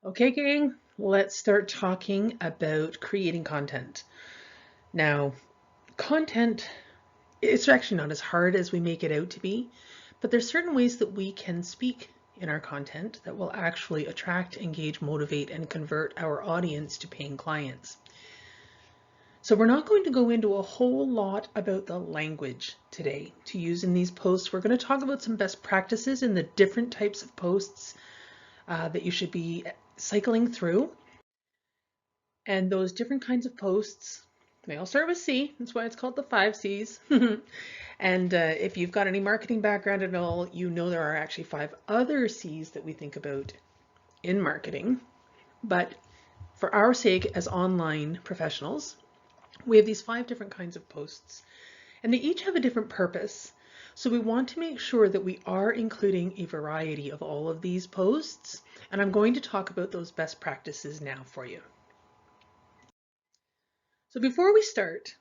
Okay, gang, let's start talking about creating content. Now, content, it's actually not as hard as we make it out to be, but there's certain ways that we can speak in our content that will actually attract, engage, motivate, and convert our audience to paying clients. So we're not going to go into a whole lot about the language today to use in these posts. We're going to talk about some best practices in the different types of posts that you should be cycling through. And those different kinds of posts, they all start with C. That's why it's called the 5 Cs. And if you've got any marketing background at all, you know there are actually 5 other Cs that we think about in marketing. But for our sake as online professionals, we have these 5 different kinds of posts, and they each have a different purpose. So we want to make sure that we are including a variety of all of these posts, and I'm going to talk about those best practices now for you. So before we start,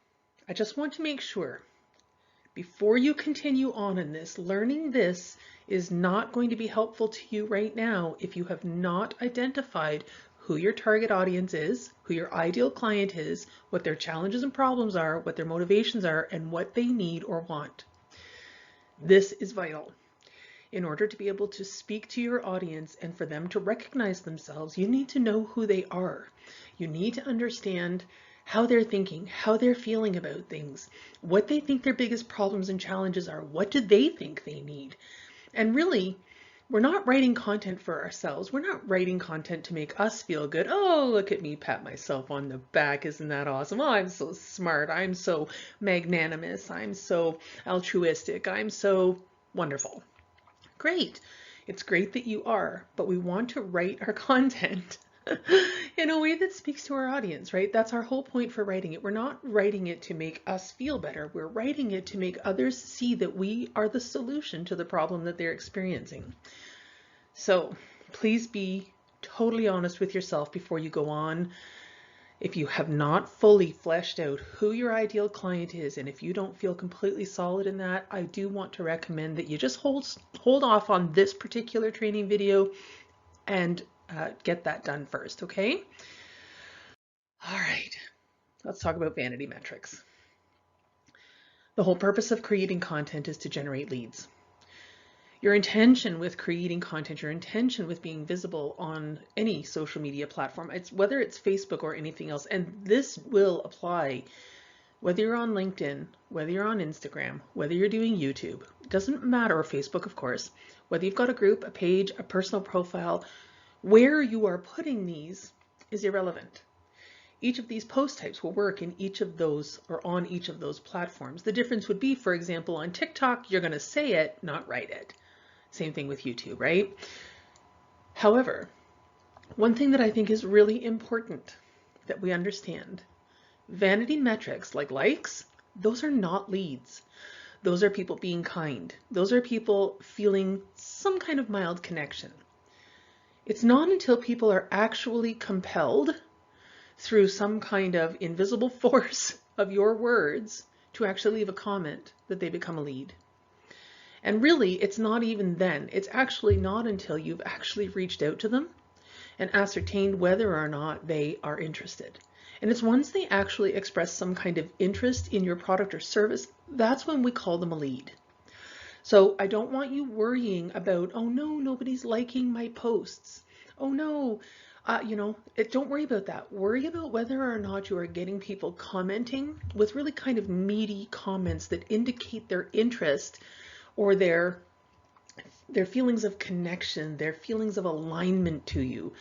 I just want to make sure, before you continue on in this, learning this is not going to be helpful to you right now if you have not identified who your target audience is, who your ideal client is, what their challenges and problems are, what their motivations are, and what they need or want. This is vital. In order to be able to speak to your audience and for them to recognize themselves, you need to know who they are. You need to understand how they're thinking, how they're feeling about things, what they think their biggest problems and challenges are, what do they think they need. And really, we're not writing content for ourselves. We're not writing content to make us feel good. Oh, look at me, pat myself on the back. Isn't that awesome? Oh, I'm so smart. I'm so magnanimous. I'm so altruistic. I'm so wonderful. Great. It's great that you are, but we want to write our content in a way that speaks to our audience, right? That's our whole point for writing it. We're not writing it to make us feel better. We're writing it to make others see that we are the solution to the problem that they're experiencing. So please be totally honest with yourself before you go on. If you have not fully fleshed out who your ideal client is, and if you don't feel completely solid in that, I do want to recommend that you just hold off on this particular training video and get that done first, okay? All right, let's talk about vanity metrics. The whole purpose of creating content is to generate leads. Your intention with creating content, your intention with being visible on any social media platform, whether it's Facebook or anything else, and this will apply whether you're on LinkedIn, whether you're on Instagram, whether you're doing YouTube, it doesn't matter, or Facebook, of course, whether you've got a group, a page, a personal profile, where you are putting these is irrelevant. Each of these post types will work in each of those or on each of those platforms. The difference would be, for example, on TikTok, you're going to say it, not write it. Same thing with YouTube, right? However, one thing that I think is really important that we understand, vanity metrics like likes, those are not leads. Those are people being kind. Those are people feeling some kind of mild connection. It's not until people are actually compelled through some kind of invisible force of your words to actually leave a comment that they become a lead. And really, it's not even then. It's actually not until you've actually reached out to them and ascertained whether or not they are interested. And it's once they actually express some kind of interest in your product or service, that's when we call them a lead. So I don't want you worrying about, oh no, nobody's liking my posts. Oh no, don't worry about that. Worry about whether or not you are getting people commenting with really kind of meaty comments that indicate their interest or their feelings of connection, their feelings of alignment to you.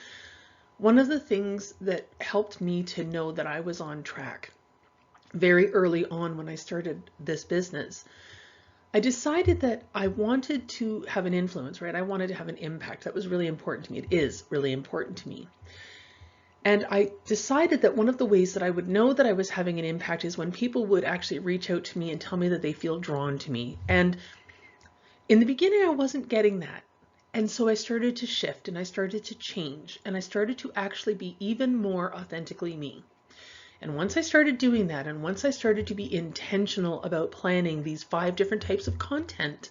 One of the things that helped me to know that I was on track very early on when I started this business, I decided that I wanted to have an influence, right? I wanted to have an impact. That was really important to me. It is really important to me. And I decided that one of the ways that I would know that I was having an impact is when people would actually reach out to me and tell me that they feel drawn to me. And in the beginning, I wasn't getting that. And so I started to shift and I started to change and I started to actually be even more authentically me. And once I started doing that, and once I started to be intentional about planning these 5 different types of content,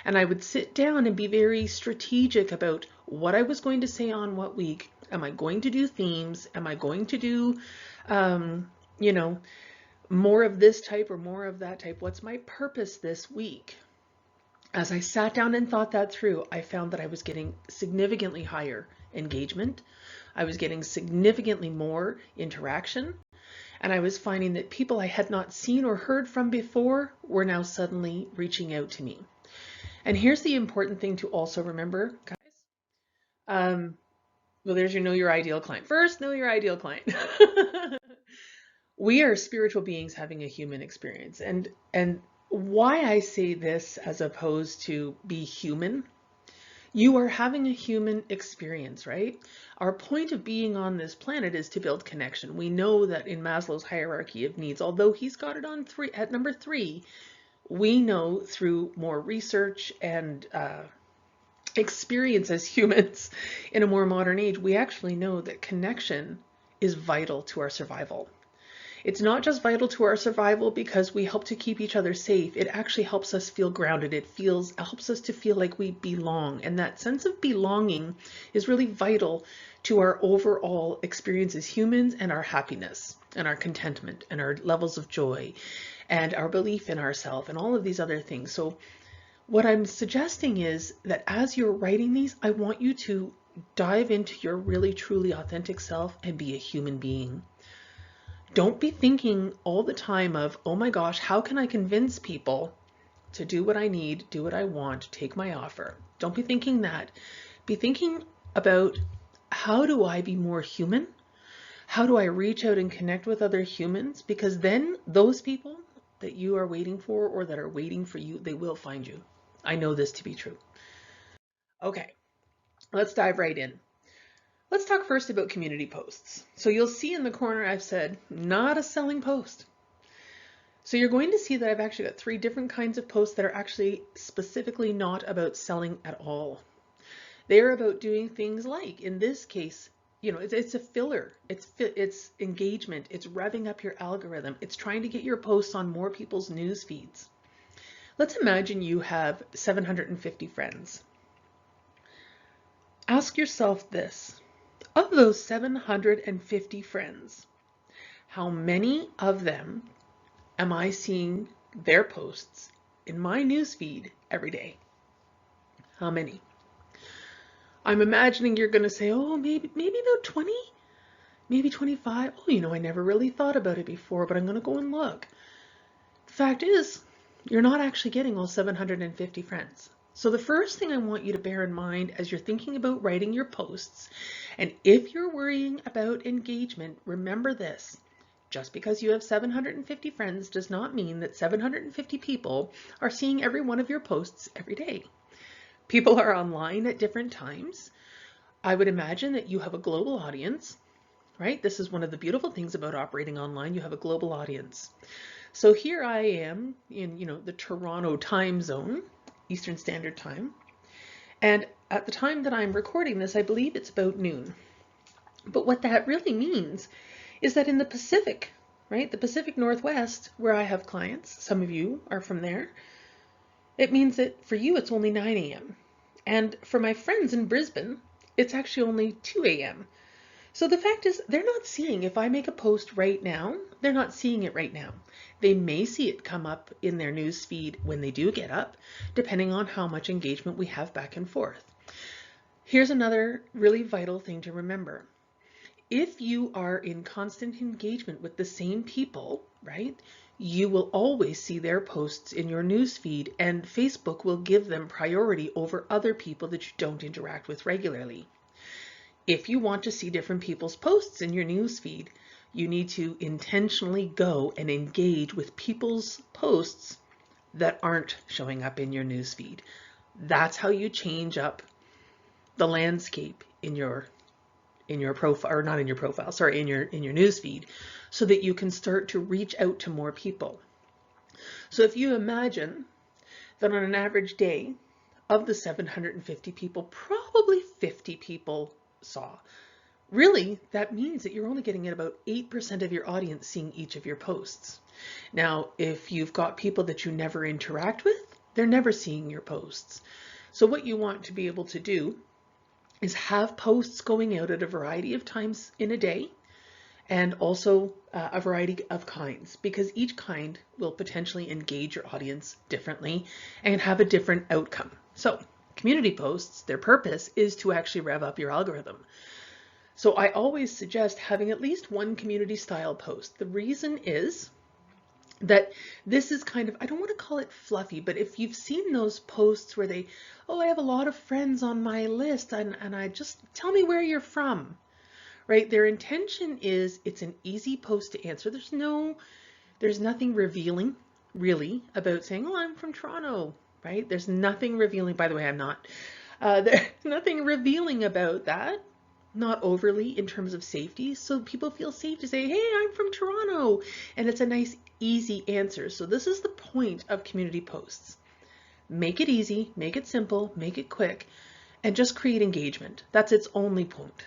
And I would sit down and be very strategic about what I was going to say on what week. Am I going to do themes? Am I going to do, you know, more of this type or more of that type? What's my purpose this week? As I sat down and thought that through, I found that I was getting significantly higher engagement. I was getting significantly more interaction. And I was finding that people I had not seen or heard from before were now suddenly reaching out to me. And here's the important thing to also remember, guys. Well, there's your know your ideal client. First, know your ideal client. We are spiritual beings having a human experience. And why I say this as opposed to be human, you are having a human experience, right? Our point of being on this planet is to build connection. We know that in Maslow's hierarchy of needs, although he's got it on at number 3, we know through more research and experience as humans in a more modern age, we actually know that connection is vital to our survival. It's not just vital to our survival because we help to keep each other safe. It actually helps us feel grounded. It helps us to feel like we belong. And that sense of belonging is really vital to our overall experience as humans and our happiness and our contentment and our levels of joy and our belief in ourselves and all of these other things. So what I'm suggesting is that as you're writing these, I want you to dive into your really truly authentic self and be a human being. Don't be thinking all the time of, oh my gosh, how can I convince people to do what I need, do what I want, take my offer? Don't be thinking that. Be thinking about, how do I be more human? How do I reach out and connect with other humans? Because then those people that you are waiting for or that are waiting for you, they will find you. I know this to be true. Okay, let's dive right in. Let's talk first about community posts. So you'll see in the corner I've said, not a selling post. So you're going to see that I've actually got 3 different kinds of posts that are actually specifically not about selling at all. They're about doing things like, in this case, you know, it's a filler, it's engagement, it's revving up your algorithm, it's trying to get your posts on more people's news feeds. Let's imagine you have 750 friends. Ask yourself this. Of those 750 friends, how many of them am I seeing their posts in my newsfeed every day? How many? I'm imagining you're going to say, oh, maybe about 20, maybe 25. Oh, you know, I never really thought about it before, but I'm going to go and look. The fact is, you're not actually getting all 750 friends. So the first thing I want you to bear in mind as you're thinking about writing your posts, and if you're worrying about engagement, remember this. Just because you have 750 friends does not mean that 750 people are seeing every one of your posts every day. People are online at different times. I would imagine that you have a global audience, right? This is one of the beautiful things about operating online. You have a global audience. So here I am in, you know, the Toronto time zone, Eastern Standard Time. And at the time that I'm recording this, I believe it's about noon. But what that really means is that in the Pacific, right, the Pacific Northwest, where I have clients, some of you are from there, it means that for you it's only 9 a.m. And for my friends in Brisbane, it's actually only 2 a.m. So the fact is, they're not seeing, if I make a post right now, they're not seeing it right now. They may see it come up in their news feed when they do get up, depending on how much engagement we have back and forth. Here's another really vital thing to remember. If you are in constant engagement with the same people, right, you will always see their posts in your news feed, and Facebook will give them priority over other people that you don't interact with regularly. If you want to see different people's posts in your news feed, you need to intentionally go and engage with people's posts that aren't showing up in your news feed. That's how you change up the landscape in your profile, or not in your profile, sorry, in your news feed, so that you can start to reach out to more people. So if you imagine that on an average day of the 750 people, probably 50 people saw. Really, that means that you're only getting at about 8% of your audience seeing each of your posts. Now, if you've got people that you never interact with, They're never seeing your posts. So what you want to be able to do is have posts going out at a variety of times in a day, and also a variety of kinds, because each kind will potentially engage your audience differently and have a different outcome. So community posts, their purpose is to actually rev up your algorithm. So I always suggest having at least one community style post. The reason is that this is kind of, I don't want to call it fluffy, but if you've seen those posts where they, oh, I have a lot of friends on my list and I just, tell me where you're from, right? Their intention is it's an easy post to answer. There's nothing revealing really about saying, oh, I'm from Toronto, right? There's nothing revealing, by the way, I'm not, there's nothing revealing about that. Not overly in terms of safety, so people feel safe to say, hey, I'm from Toronto, and it's a nice, easy answer. So this is the point of community posts. Make it easy, make it simple, make it quick, and just create engagement. That's its only point.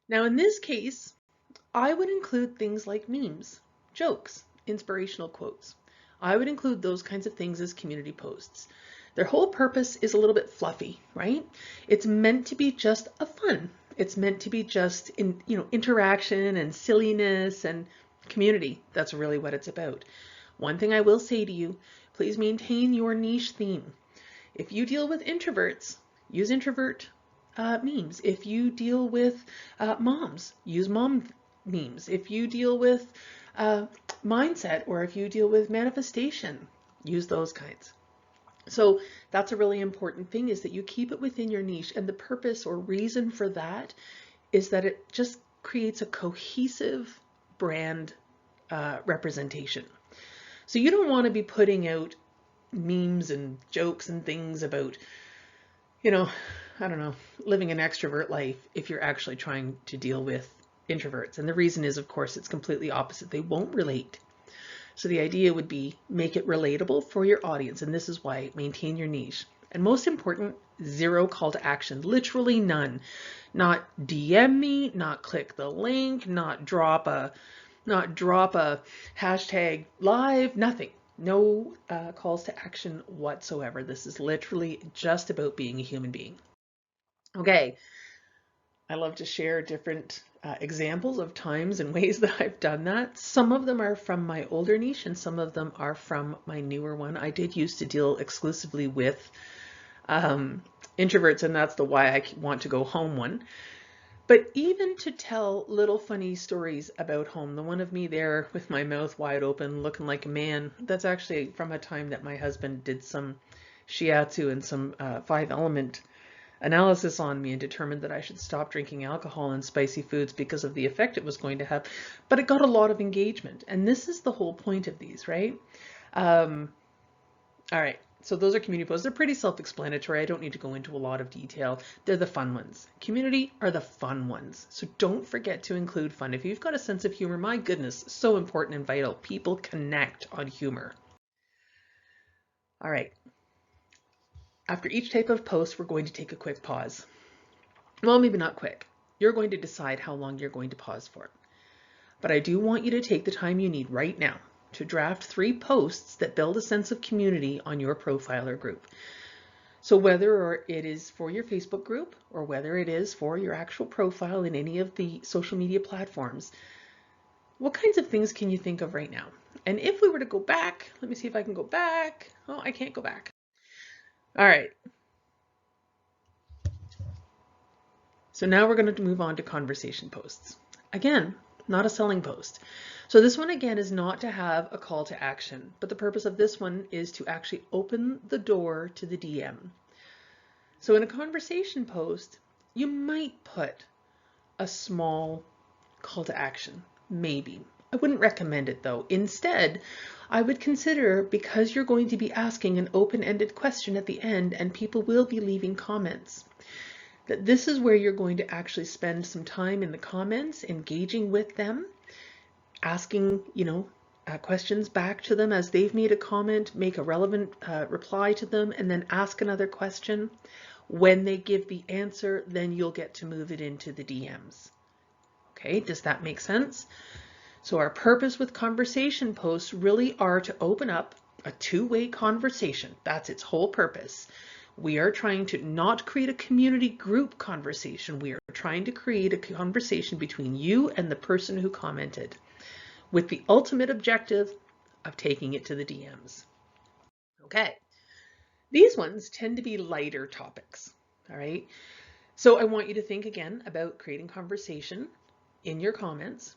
Now in this case, I would include things like memes, jokes, inspirational quotes. I would include those kinds of things as community posts. Their whole purpose is a little bit fluffy, right? It's meant to be just a fun. It's meant to be just interaction and silliness and community. That's really what it's about. One thing I will say to you, please maintain your niche theme. If you deal with introverts, use introvert memes. If you deal with moms, use mom memes. If you deal with mindset, or if you deal with manifestation, use those kinds. So that's a really important thing, is that you keep it within your niche, and the purpose or reason for that is that it just creates a cohesive brand representation. So you don't want to be putting out memes and jokes and things about, I don't know, living an extrovert life if you're actually trying to deal with introverts. And the reason is, of course, it's completely opposite. They won't relate. So the idea would be make it relatable for your audience. And this is why maintain your niche. And most important, zero call to action, literally none. Not DM me, not click the link, not drop a hashtag live, nothing. No calls to action whatsoever. This is literally just about being a human being. Okay. I love to share different examples of times and ways that I've done that. Some of them are from my older niche and some of them are from my newer one. I did used to deal exclusively with introverts, and that's the why I want to go home one. But even to tell little funny stories about home, the one of me there with my mouth wide open looking like a man, that's actually from a time that my husband did some shiatsu and some 5-element analysis on me and determined that I should stop drinking alcohol and spicy foods because of the effect it was going to have. But it got a lot of engagement. And this is the whole point of these, right? All right. So those are community posts. They're pretty self-explanatory. I don't need to go into a lot of detail. They're the fun ones. Community are the fun ones. So don't forget to include fun. If you've got a sense of humor, my goodness, so important and vital. People connect on humor. All right. After each type of post, we're going to take a quick pause. Well, maybe not quick. You're going to decide how long you're going to pause for. But I do want you to take the time you need right now to draft 3 posts that build a sense of community on your profile or group. So whether it is for your Facebook group or whether it is for your actual profile in any of the social media platforms, what kinds of things can you think of right now? And if we were to go back, let me see if I can go back. Oh, I can't go back. All right. So now we're going to move on to conversation posts. Again, not a selling post. So this one again is not to have a call to action, but the purpose of this one is to actually open the door to the DM. So in a conversation post, you might put a small call to action, maybe. I wouldn't recommend it though. Instead, I would consider, because you're going to be asking an open-ended question at the end and people will be leaving comments, that this is where you're going to actually spend some time in the comments, engaging with them, asking, questions back to them as they've made a comment, make a relevant reply to them, and then ask another question. When they give the answer, then you'll get to move it into the DMs. Okay, does that make sense? So our purpose with conversation posts really are to open up a two-way conversation. That's its whole purpose. We are trying to not create a community group conversation. We are trying to create a conversation between you and the person who commented, with the ultimate objective of taking it to the DMs. Okay. These ones tend to be lighter topics. All right. So I want you to think again about creating conversation in your comments,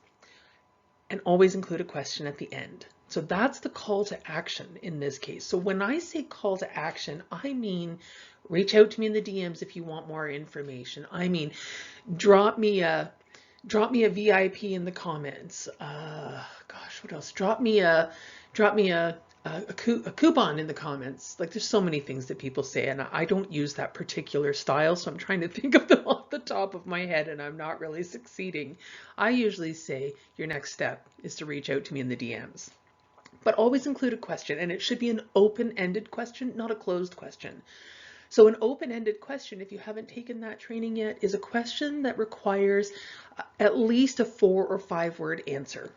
and always include a question at the end. So that's the call to action in this case. So when I say call to action, I mean reach out to me in the DMs if you want more information. I mean drop me a VIP in the comments. Gosh, what else? Drop me a coupon in the comments. Like, there's so many things that people say, and I don't use that particular style, so I'm trying to think of them off the top of my head, and I'm not really succeeding. I usually say your next step is to reach out to me in the DMs. But always include a question, and it should be an open-ended question, not a closed question. So an open-ended question, if you haven't taken that training yet, is a question that requires at least a 4 or 5 word answer.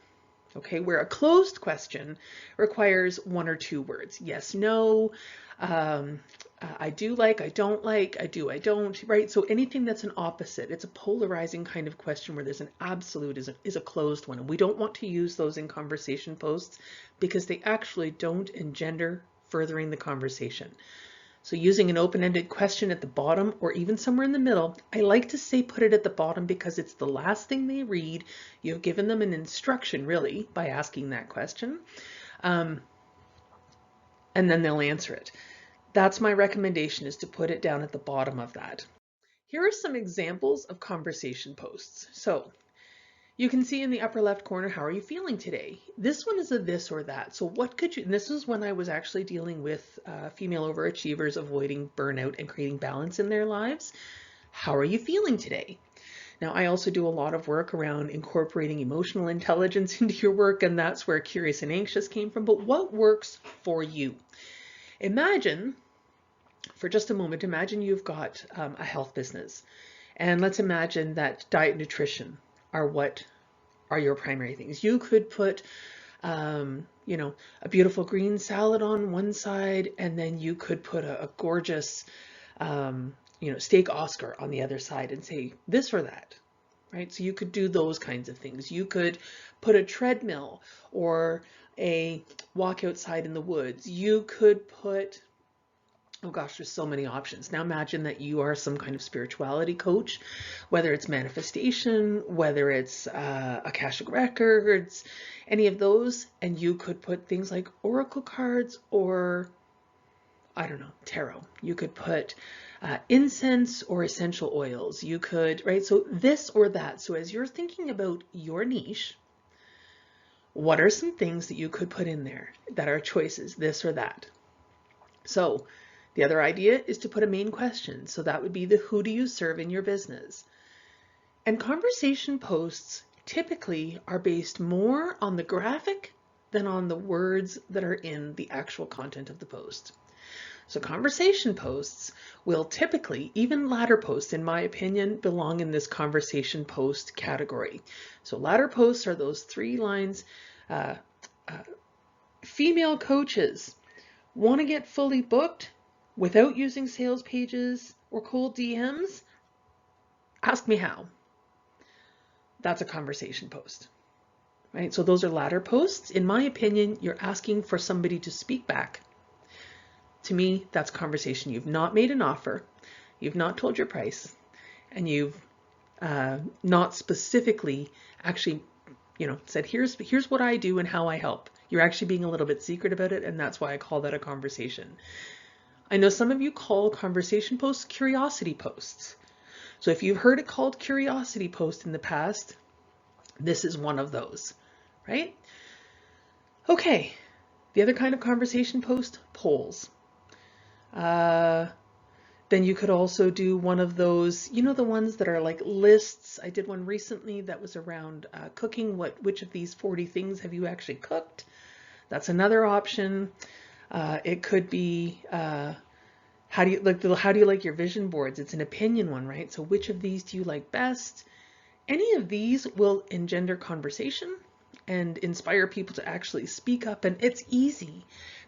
Okay, where a closed question requires 1 or 2 words. Yes, no, I do like, I don't like, I do, I don't, right? So anything that's an opposite, it's a polarizing kind of question where there's an absolute is a closed one. And we don't want to use those in conversation posts because they actually don't engender furthering the conversation. So using an open-ended question at the bottom or even somewhere in the middle, I like to say put it at the bottom because it's the last thing they read. You've given them an instruction really by asking that question, and then they'll answer it. That's my recommendation, is to put it down at the bottom of that. Here are some examples of conversation posts. So you can see in the upper left corner, how are you feeling today? This one is a this or that. So what could you, and this is when I was actually dealing with female overachievers avoiding burnout and creating balance in their lives. How are you feeling today? Now, I also do a lot of work around incorporating emotional intelligence into your work, and that's where curious and anxious came from. But what works for you? Imagine, for just a moment, imagine you've got a health business. And let's imagine that diet and nutrition are what are your primary things. You could put, you know, a beautiful green salad on one side, and then you could put a gorgeous, you know, steak Oscar on the other side and say this or that, right? So you could do those kinds of things. You could put a treadmill or a walk outside in the woods. You could put, oh gosh, there's so many options. Now imagine that you are some kind of spirituality coach, whether it's manifestation, whether it's Akashic Records, any of those, and you could put things like oracle cards or, I don't know, tarot. You could put incense or essential oils. You could, right? So this or that. So as you're thinking about your niche, what are some things that you could put in there that are choices, this or that? So the other idea is to put a main question. So that would be the who do you serve in your business? And conversation posts typically are based more on the graphic than on the words that are in the actual content of the post. So conversation posts will typically, even ladder posts, in my opinion, belong in this conversation post category. So ladder posts are those 3 lines. Female coaches want to get fully booked without using sales pages or cold DMs? Ask me how. That's a conversation post, right? So those are ladder posts. In my opinion, you're asking for somebody to speak back. To me, that's conversation. You've not made an offer, you've not told your price, and you've not specifically actually, you know, said, here's what I do and how I help. You're actually being a little bit secret about it, and that's why I call that a conversation. I know some of you call conversation posts curiosity posts. So if you've heard it called curiosity post in the past, this is one of those, right? Okay, the other kind of conversation post, polls. Then you could also do one of those, you know, the ones that are like lists. I did one recently that was around cooking. Which of these 40 things have you actually cooked? That's another option. It could be, how do you like your vision boards? It's an opinion one, right? So which of these do you like best? Any of these will engender conversation and inspire people to actually speak up. And it's easy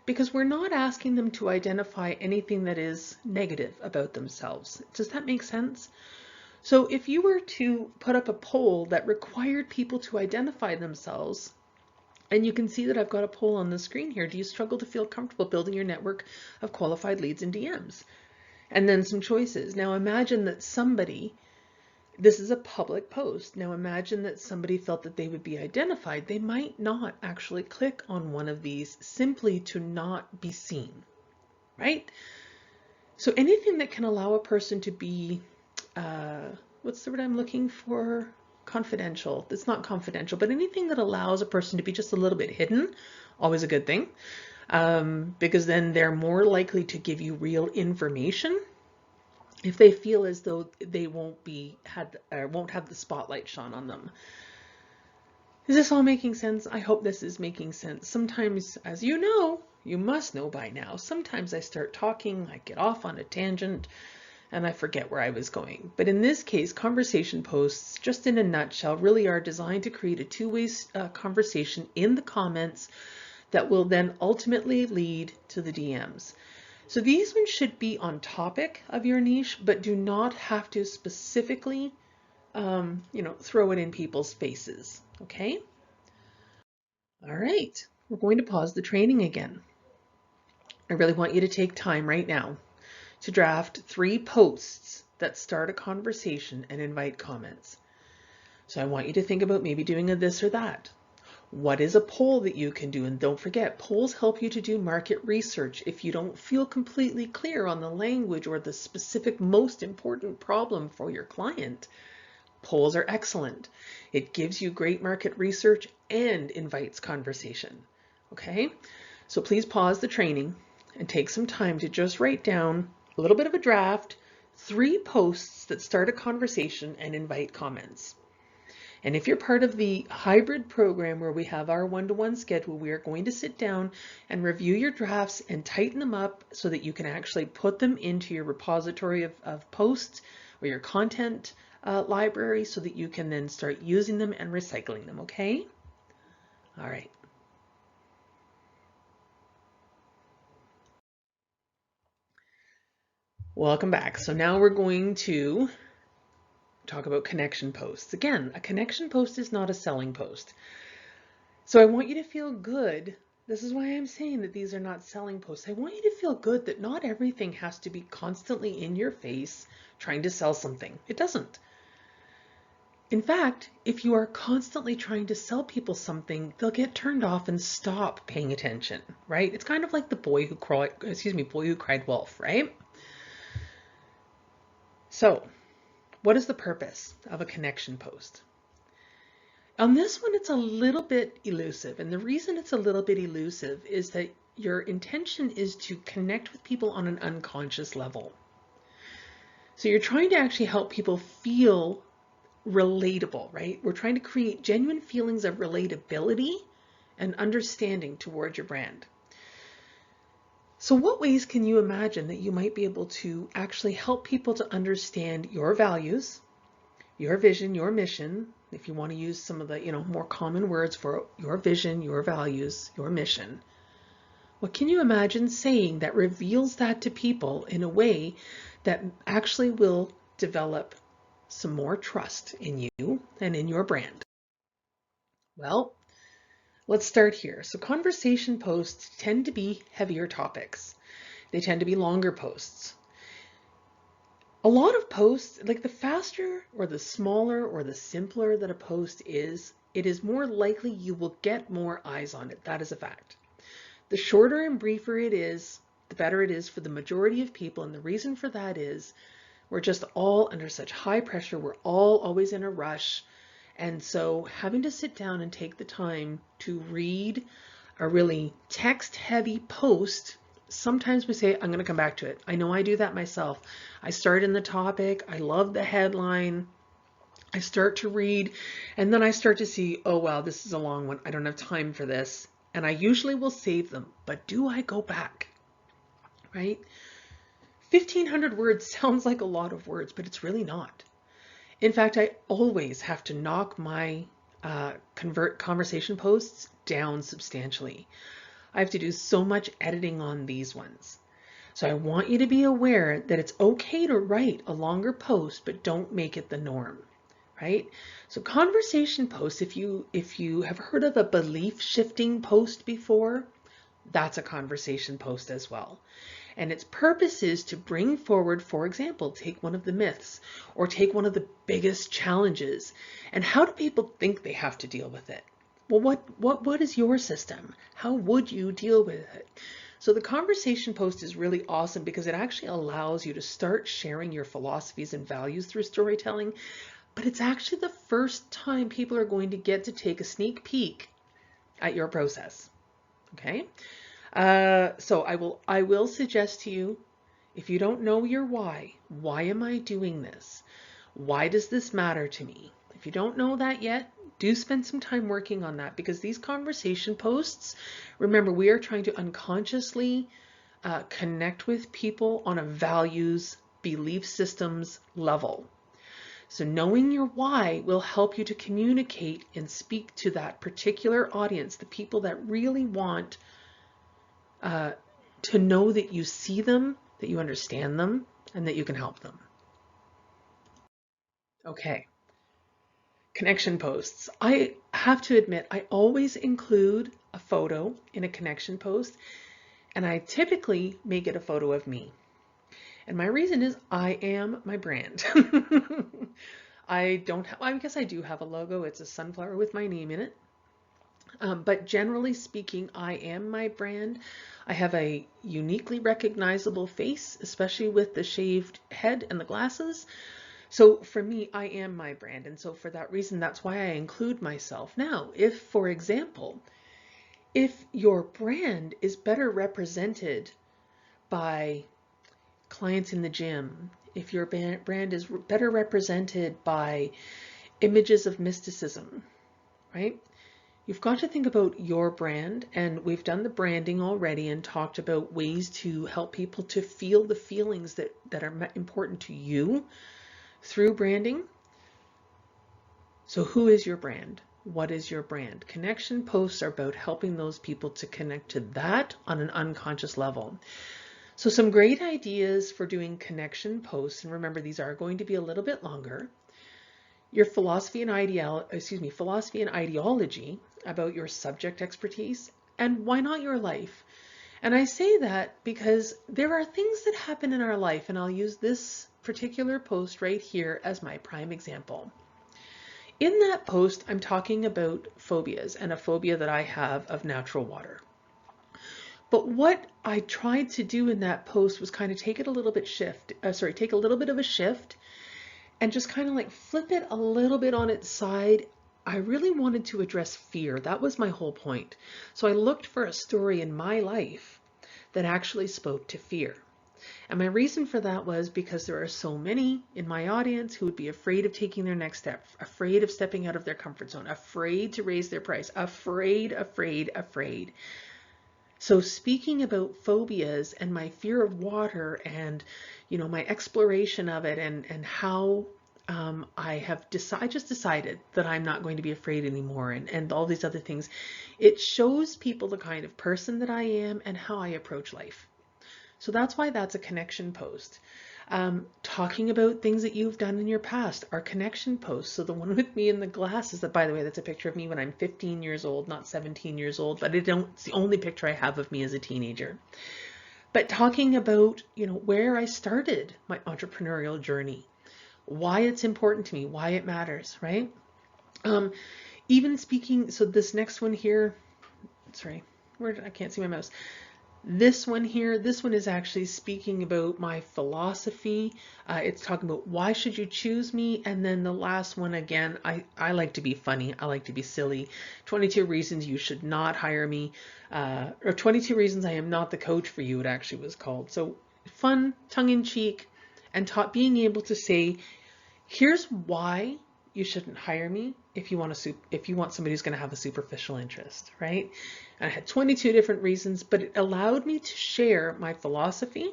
because we're not asking them to identify anything that is negative about themselves. Does that make sense? So if you were to put up a poll that required people to identify themselves, and you can see that I've got a poll on the screen here. Do you struggle to feel comfortable building your network of qualified leads and DMs? And then some choices. Now imagine that somebody, this is a public post. Now imagine that somebody felt that they would be identified. They might not actually click on one of these simply to not be seen, right? So anything that can allow a person to be, what's the word I'm looking for? Confidential. It's not confidential, but anything that allows a person to be just a little bit hidden, always a good thing, because then they're more likely to give you real information if they feel as though they won't have the spotlight shone on them. Is this all making sense? I hope this is making sense. Sometimes, as you know, you must know by now, sometimes I start talking, I get off on a tangent, and I forget where I was going. But in this case, conversation posts, just in a nutshell, really are designed to create a two-way conversation in the comments that will then ultimately lead to the DMs. So these ones should be on topic of your niche, but do not have to specifically, throw it in people's faces, okay? All right, we're going to pause the training again. I really want you to take time right now to draft 3 posts that start a conversation and invite comments. So I want you to think about maybe doing a this or that. What is a poll that you can do? And don't forget, polls help you to do market research. If you don't feel completely clear on the language or the specific most important problem for your client, polls are excellent. It gives you great market research and invites conversation. Okay, so please pause the training and take some time to just write down a little bit of a draft, 3 posts that start a conversation and invite comments. And if you're part of the hybrid program where we have our one-to-one schedule, we are going to sit down and review your drafts and tighten them up so that you can actually put them into your repository of posts or your content library so that you can then start using them and recycling them, okay? All right. Welcome back. So now we're going to talk about connection posts. Again, a connection post is not a selling post. So I want you to feel good. This is why I'm saying that these are not selling posts. I want you to feel good that not everything has to be constantly in your face trying to sell something. It doesn't. In fact, if you are constantly trying to sell people something, they'll get turned off and stop paying attention, right? It's kind of like the boy who cried wolf, right? So, what is the purpose of a connection post? On this one, it's a little bit elusive. And the reason it's a little bit elusive is that your intention is to connect with people on an unconscious level. So you're trying to actually help people feel relatable, right? We're trying to create genuine feelings of relatability and understanding toward your brand. So what ways can you imagine that you might be able to actually help people to understand your values, your vision, your mission, if you want to use some of the, more common words for your vision, your values, your mission? What can you imagine saying that reveals that to people in a way that actually will develop some more trust in you and in your brand? Well, let's start here. So conversation posts tend to be heavier topics. They tend to be longer posts. A lot of posts, like the faster or the smaller or the simpler that a post is, it is more likely you will get more eyes on it. That is a fact. The shorter and briefer it is, the better it is for the majority of people. And the reason for that is we're just all under such high pressure. We're all always in a rush. And so having to sit down and take the time to read a really text-heavy post, sometimes we say, I'm going to come back to it. I know I do that myself. I start in the topic. I love the headline. I start to read, and then I start to see, oh, wow, this is a long one. I don't have time for this. And I usually will save them. But do I go back? Right? 1,500 words sounds like a lot of words, but it's really not. In fact, I always have to knock my conversation posts down substantially. I have to do so much editing on these ones. So I want you to be aware that it's okay to write a longer post, but don't make it the norm, right? So conversation posts, if you have heard of a belief shifting post before, that's a conversation post as well. And its purpose is to bring forward, for example, take one of the myths or take one of the biggest challenges. And how do people think they have to deal with it? Well, what is your system? How would you deal with it? So the conversation post is really awesome because it actually allows you to start sharing your philosophies and values through storytelling. But it's actually the first time people are going to get to take a sneak peek at your process. Okay? So I will suggest to you, if you don't know your why am I doing this? Why does this matter to me? If you don't know that yet, do spend some time working on that, because these conversation posts, remember, we are trying to unconsciously connect with people on a values, belief systems level. So knowing your why will help you to communicate and speak to that particular audience, the people that really want to know that you see them, that you understand them, and that you can help them. Okay. Connection posts. I have to admit, I always include a photo in a connection post, and I typically make it a photo of me. And my reason is I am my brand. I guess I do have a logo. It's a sunflower with my name in it. But generally speaking, I am my brand. I have a uniquely recognizable face, especially with the shaved head and the glasses. So for me, I am my brand. And so for that reason, that's why I include myself. Now, if, for example, if your brand is better represented by clients in the gym, if your brand is better represented by images of mysticism, right? You've got to think about your brand, and we've done the branding already and talked about ways to help people to feel the feelings that are important to you through branding. So who is your brand? What is your brand? Connection posts are about helping those people to connect to that on an unconscious level. So some great ideas for doing connection posts, and remember, these are going to be a little bit longer. Your philosophy and ideology about your subject expertise, and why not your life? And I say that because there are things that happen in our life, and I'll use this particular post right here as my prime example. In that post, I'm talking about phobias, and a phobia that I have of natural water. But what I tried to do in that post was kind of take a little bit of a shift and just kind of like flip it a little bit on its side. I really wanted to address fear. That was my whole point. So I looked for a story in my life that actually spoke to fear. And my reason for that was because there are so many in my audience who would be afraid of taking their next step, afraid of stepping out of their comfort zone, afraid to raise their price, afraid. So speaking about phobias and my fear of water and, my exploration of it and how I just decided that I'm not going to be afraid anymore and all these other things, it shows people the kind of person that I am and how I approach life. So that's why that's a connection post. Talking about things that you've done in your past are connection posts. So the one with me in the glasses, that, by the way, that's a picture of me when I'm 15 years old, not 17 years old, but it's the only picture I have of me as a teenager. But talking about, where I started my entrepreneurial journey, why it's important to me, why it matters, right? Even speaking, so this next one here, sorry, I can't see my mouse. This one here, this one is actually speaking about my philosophy. It's talking about why should you choose me? And then the last one, again, I like to be funny. I like to be silly. 22 reasons you should not hire me. Or 22 reasons I am not the coach for you, it actually was called. So fun, tongue-in-cheek, and being able to say, here's why you shouldn't hire me if you want somebody who's going to have a superficial interest, right? And I had 22 different reasons, but it allowed me to share my philosophy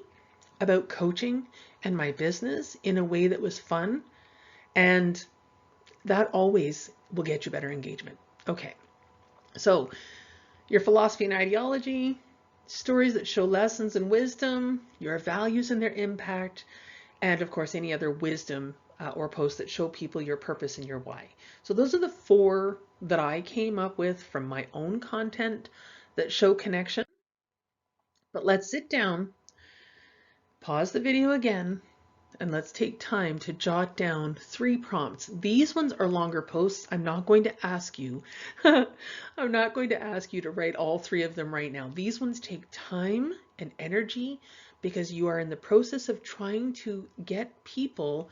about coaching and my business in a way that was fun, and that always will get you better engagement. Okay, so Your philosophy and ideology, stories that show lessons and wisdom, your values and their impact, and of course any other wisdom or posts that show people your purpose and your why. So those are the 4 that I came up with from my own content that show connection. But let's sit down, pause the video again, and let's take time to jot down 3 prompts. These ones are longer posts. I'm not going to ask you, I'm not going to ask you to write all 3 of them right now. These ones take time and energy because you are in the process of trying to get people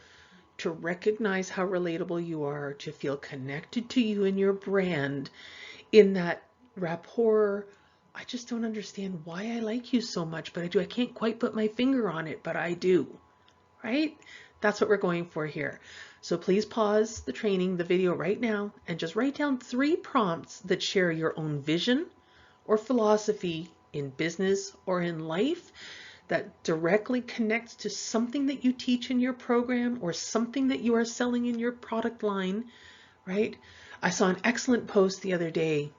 to recognize how relatable you are, to feel connected to you and your brand in that rapport. I just don't understand why I like you so much, but I do. I can't quite put my finger on it, but I do. Right? That's what we're going for here. So please pause the training, the video right now, and just write down 3 prompts that share your own vision or philosophy in business or in life that directly connects to something that you teach in your program or something that you are selling in your product line, right? I saw an excellent post the other day,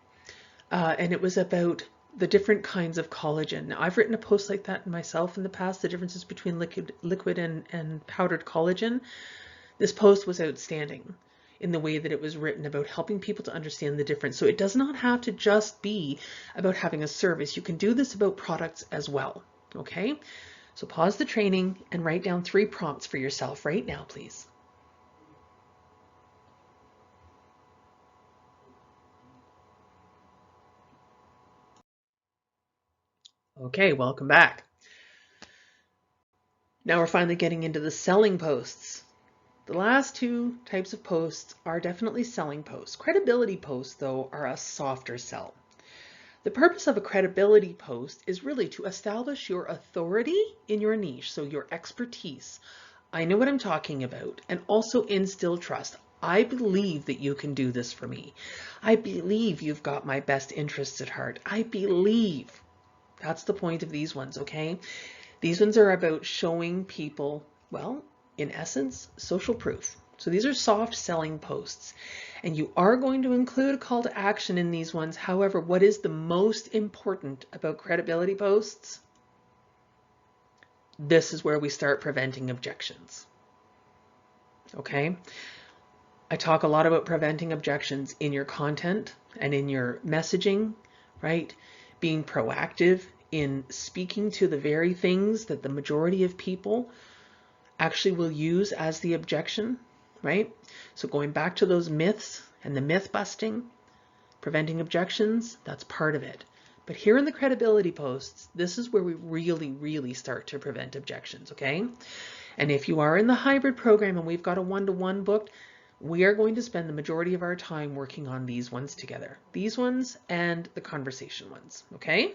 and it was about the different kinds of collagen. Now, I've written a post like that myself in the past, the differences between liquid and powdered collagen. This post was outstanding in the way that it was written about helping people to understand the difference. So it does not have to just be about having a service. You can do this about products as well, okay? So pause the training and write down 3 prompts for yourself right now, please. Okay, welcome back. Now we're finally getting into the selling posts. The last 2 types of posts are definitely selling posts. Credibility posts, though, are a softer sell. The purpose of a credibility post is really to establish your authority in your niche, so your expertise. I know what I'm talking about, and also instill trust. I believe that you can do this for me. I believe you've got my best interests at heart. I believe. That's the point of these ones, okay? These ones are about showing people, well, in essence, social proof. So these are soft selling posts, and you are going to include a call to action in these ones. However, what is the most important about credibility posts? This is where we start preventing objections. Okay? I talk a lot about preventing objections in your content and in your messaging, right? Being proactive in speaking to the very things that the majority of people actually will use as the objection, right? So going back to those myths and the myth busting, preventing objections, that's part of it. But here in the credibility posts, this is where we really, really start to prevent objections, okay? And if you are in the hybrid program and we've got a one-to-one booked, we are going to spend the majority of our time working on these ones together. These ones and the conversation ones, okay?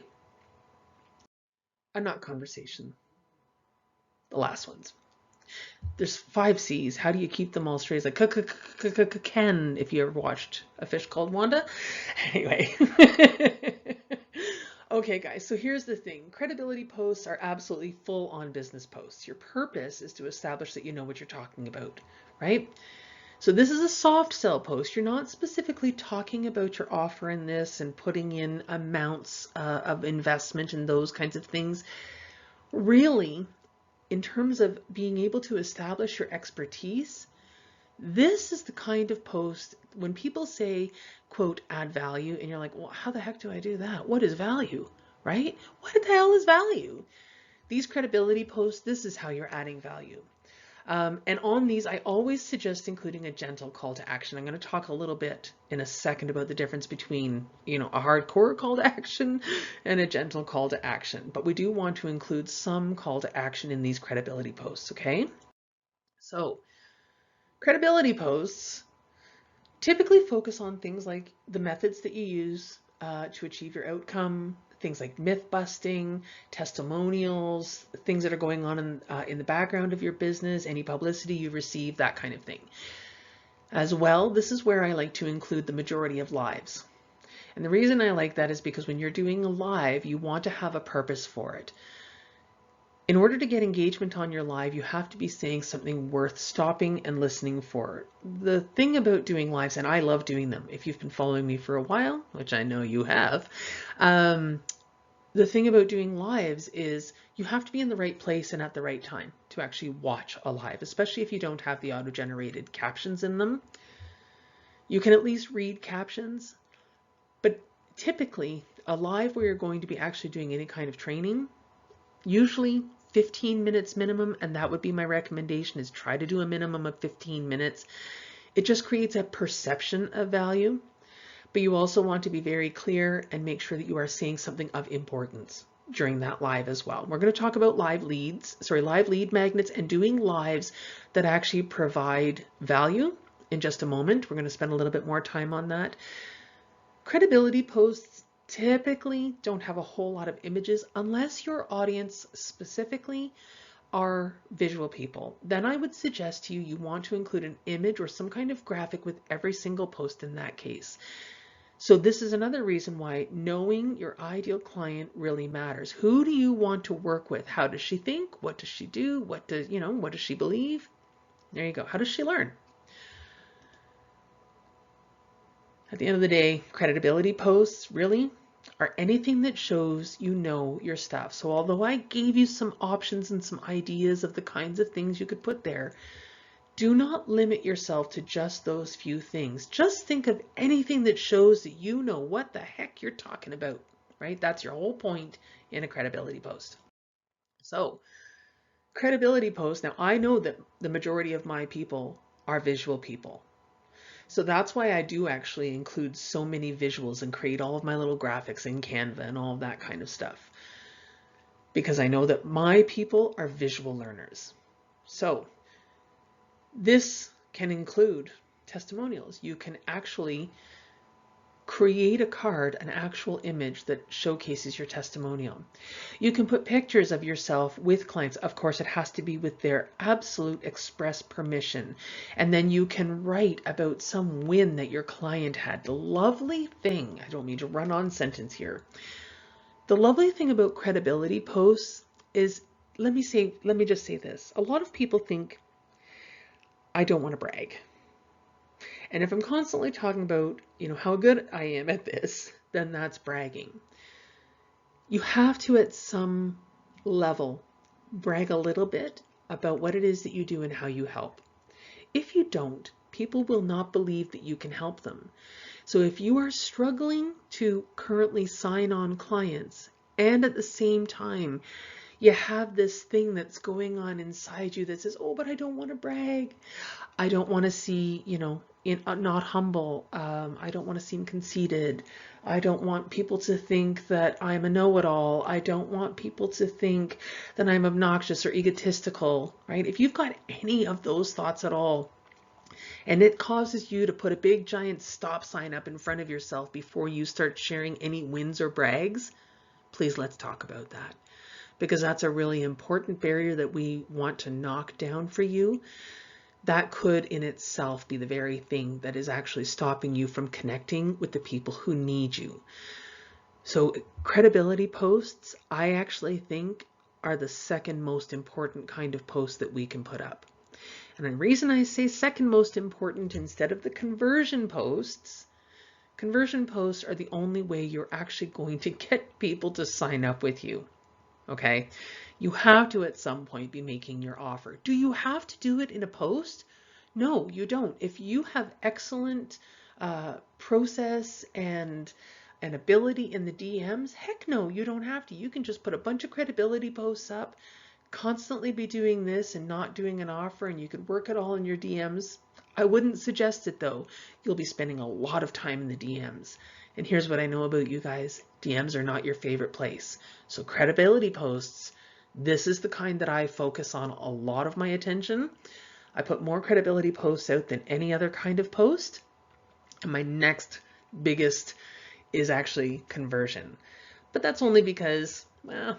Not conversation, the last ones. There's 5 C's. How do you keep them all straight? It's like Ken, if you ever watched A Fish Called Wanda. Anyway. Okay, guys, so here's the thing. Credibility posts are absolutely full-on business posts. Your purpose is to establish that you know what you're talking about, right? So this is a soft sell post. You're not specifically talking about your offer in this and putting in amounts of investment and those kinds of things. Really, in terms of being able to establish your expertise, this is the kind of post when people say, quote, add value, and you're like, well, how the heck do I do that? What is value, right? What the hell is value? These credibility posts, this is how you're adding value. And on these, I always suggest including a gentle call to action. I'm going to talk a little bit in a second about the difference between, you know, a hardcore call to action and a gentle call to action. But we do want to include some call to action in these credibility posts, okay? So credibility posts typically focus on things like the methods that you use to achieve your outcome, things like myth busting, testimonials, things that are going on in the background of your business, any publicity you receive, that kind of thing. As well, this is where I like to include the majority of lives. And the reason I like that is because when you're doing a live, you want to have a purpose for it. In order to get engagement on your live, you have to be saying something worth stopping and listening for. The thing about doing lives, and I love doing them, if you've been following me for a while, which I know you have, the thing about doing lives is you have to be in the right place and at the right time to actually watch a live, especially if you don't have the auto-generated captions in them. You can at least read captions, but typically a live where you're going to be actually doing any kind of training, usually 15 minutes minimum, and that would be my recommendation, is try to do a minimum of 15 minutes. It just creates a perception of value, but you also want to be very clear and make sure that you are saying something of importance during that live as well. We're going to talk about live lead magnets and doing lives that actually provide value in just a moment. We're going to spend a little bit more time on that. Credibility posts typically don't have a whole lot of images unless your audience specifically are visual people. Then I would suggest to you, you want to include an image or some kind of graphic with every single post in that case. So this is another reason why knowing your ideal client really matters. Who do you want to work with? How does she think? What does she do? What does she believe? There you go. How does she learn? At the end of the day, credibility posts really are anything that shows you know your stuff. So although I gave you some options and some ideas of the kinds of things you could put there, do not limit yourself to just those few things. Just think of anything that shows that you know what the heck you're talking about, right? That's your whole point in a credibility post. So credibility posts, now I know that the majority of my people are visual people. So that's why I do actually include so many visuals and create all of my little graphics in Canva and all of that kind of stuff. Because I know that my people are visual learners. So this can include testimonials. You can actually create a card, an actual image that showcases your testimonial. You can put pictures of yourself with clients. Of course, it has to be with their absolute express permission. And then you can write about some win that your client had. The lovely thing, I don't mean to run on sentence here. The lovely thing about credibility posts is, let me just say this. A lot of people think, I don't want to brag. And if I'm constantly talking about, how good I am at this, then that's bragging. You have to, at some level, brag a little bit about what it is that you do and how you help. If you don't, people will not believe that you can help them. So if you are struggling to currently sign on clients, and at the same time, you have this thing that's going on inside you that says, oh, but I don't want to brag. I don't want to see, not humble. I don't want to seem conceited. I don't want people to think that I'm a know-it-all. I don't want people to think that I'm obnoxious or egotistical, right? If you've got any of those thoughts at all, and it causes you to put a big giant stop sign up in front of yourself before you start sharing any wins or brags, please let's talk about that. Because that's a really important barrier that we want to knock down for you. That could in itself be the very thing that is actually stopping you from connecting with the people who need you. So credibility posts, I actually think, are the second most important kind of post that we can put up. And the reason I say second most important instead of the conversion posts are the only way you're actually going to get people to sign up with you. Okay, you have to at some point be making your offer. Do you have to do it in a post? No, you don't. If you have excellent process and an ability in the DMs, heck no, you don't have to. You can just put a bunch of credibility posts up, constantly be doing this and not doing an offer, and you could work it all in your DMs. I wouldn't suggest it though. You'll be spending a lot of time in the DMs. And here's what I know about you guys. DMs are not your favorite place. So credibility posts, this is the kind that I focus on a lot of my attention. I put more credibility posts out than any other kind of post. And my next biggest is actually conversion. But that's only because, well,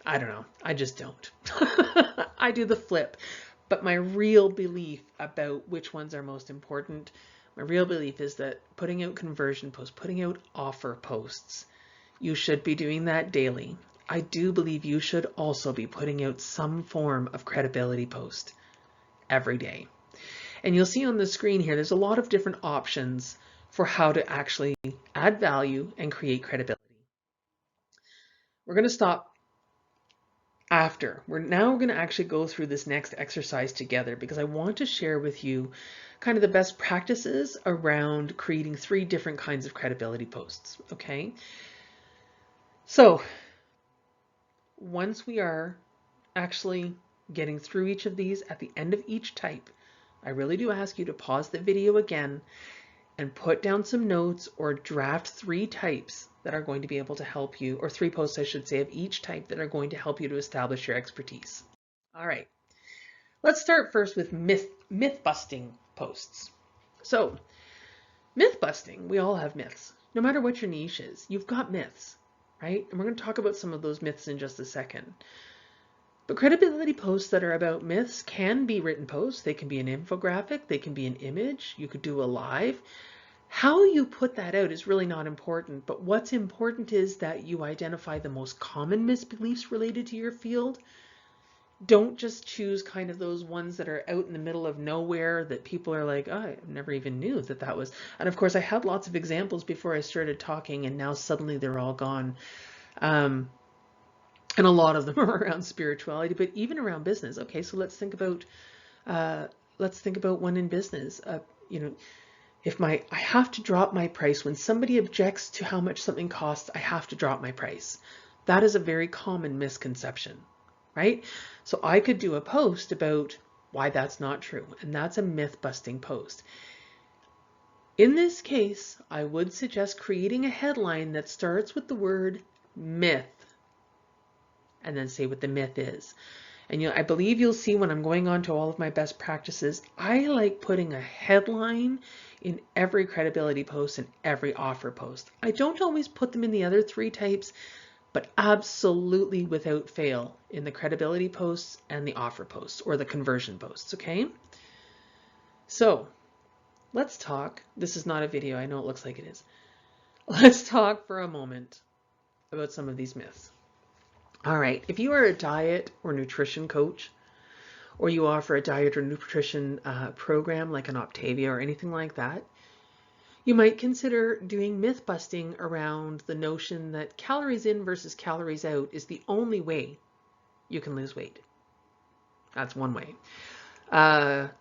I don't know. I just don't. I do the flip. But my real belief about which ones are most important, my real belief is that putting out conversion posts, putting out offer posts, you should be doing that daily. I do believe you should also be putting out some form of credibility post every day. And you'll see on the screen here, there's a lot of different options for how to actually add value and create credibility. We're going to stop after. We're going to actually go through this next exercise together because I want to share with you kind of the best practices around creating 3 different kinds of credibility posts. Okay. So once we are actually getting through each of these, at the end of each type, I really do ask you to pause the video again and put down some notes or draft 3 types that are going to be able to help you, or 3 posts I should say of each type that are going to help you to establish your expertise. All right, let's start first with myth busting posts. So myth busting, we all have myths. No matter what your niche is, you've got myths, right? And we're going to talk about some of those myths in just a second. But credibility posts that are about myths can be written posts. They can be an infographic. They can be an image. You could do a live. How you put that out is really not important. But what's important is that you identify the most common misbeliefs related to your field. Don't just choose kind of those ones that are out in the middle of nowhere that people are like, oh, I never even knew that was. And of course, I had lots of examples before I started talking, and now suddenly they're all gone. And a lot of them are around spirituality, but even around business. Okay, so let's think about one in business. You know, if I have to drop my price when somebody objects to how much something costs, I have to drop my price. That is a very common misconception, right? So I could do a post about why that's not true, and that's a myth-busting post. In this case, I would suggest creating a headline that starts with the word myth, and then say what the myth is. And I believe you'll see when I'm going on to all of my best practices, I like putting a headline in every credibility post and every offer post. I don't always put them in the other 3 types, but absolutely without fail in the credibility posts and the offer posts or the conversion posts, okay? So let's talk. This is not a video. I know it looks like it is. Let's talk for a moment about some of these myths. All right, if you are a diet or nutrition coach, or you offer a diet or nutrition program like an Optavia or anything like that, you might consider doing myth busting around the notion that calories in versus calories out is the only way you can lose weight. That's one way.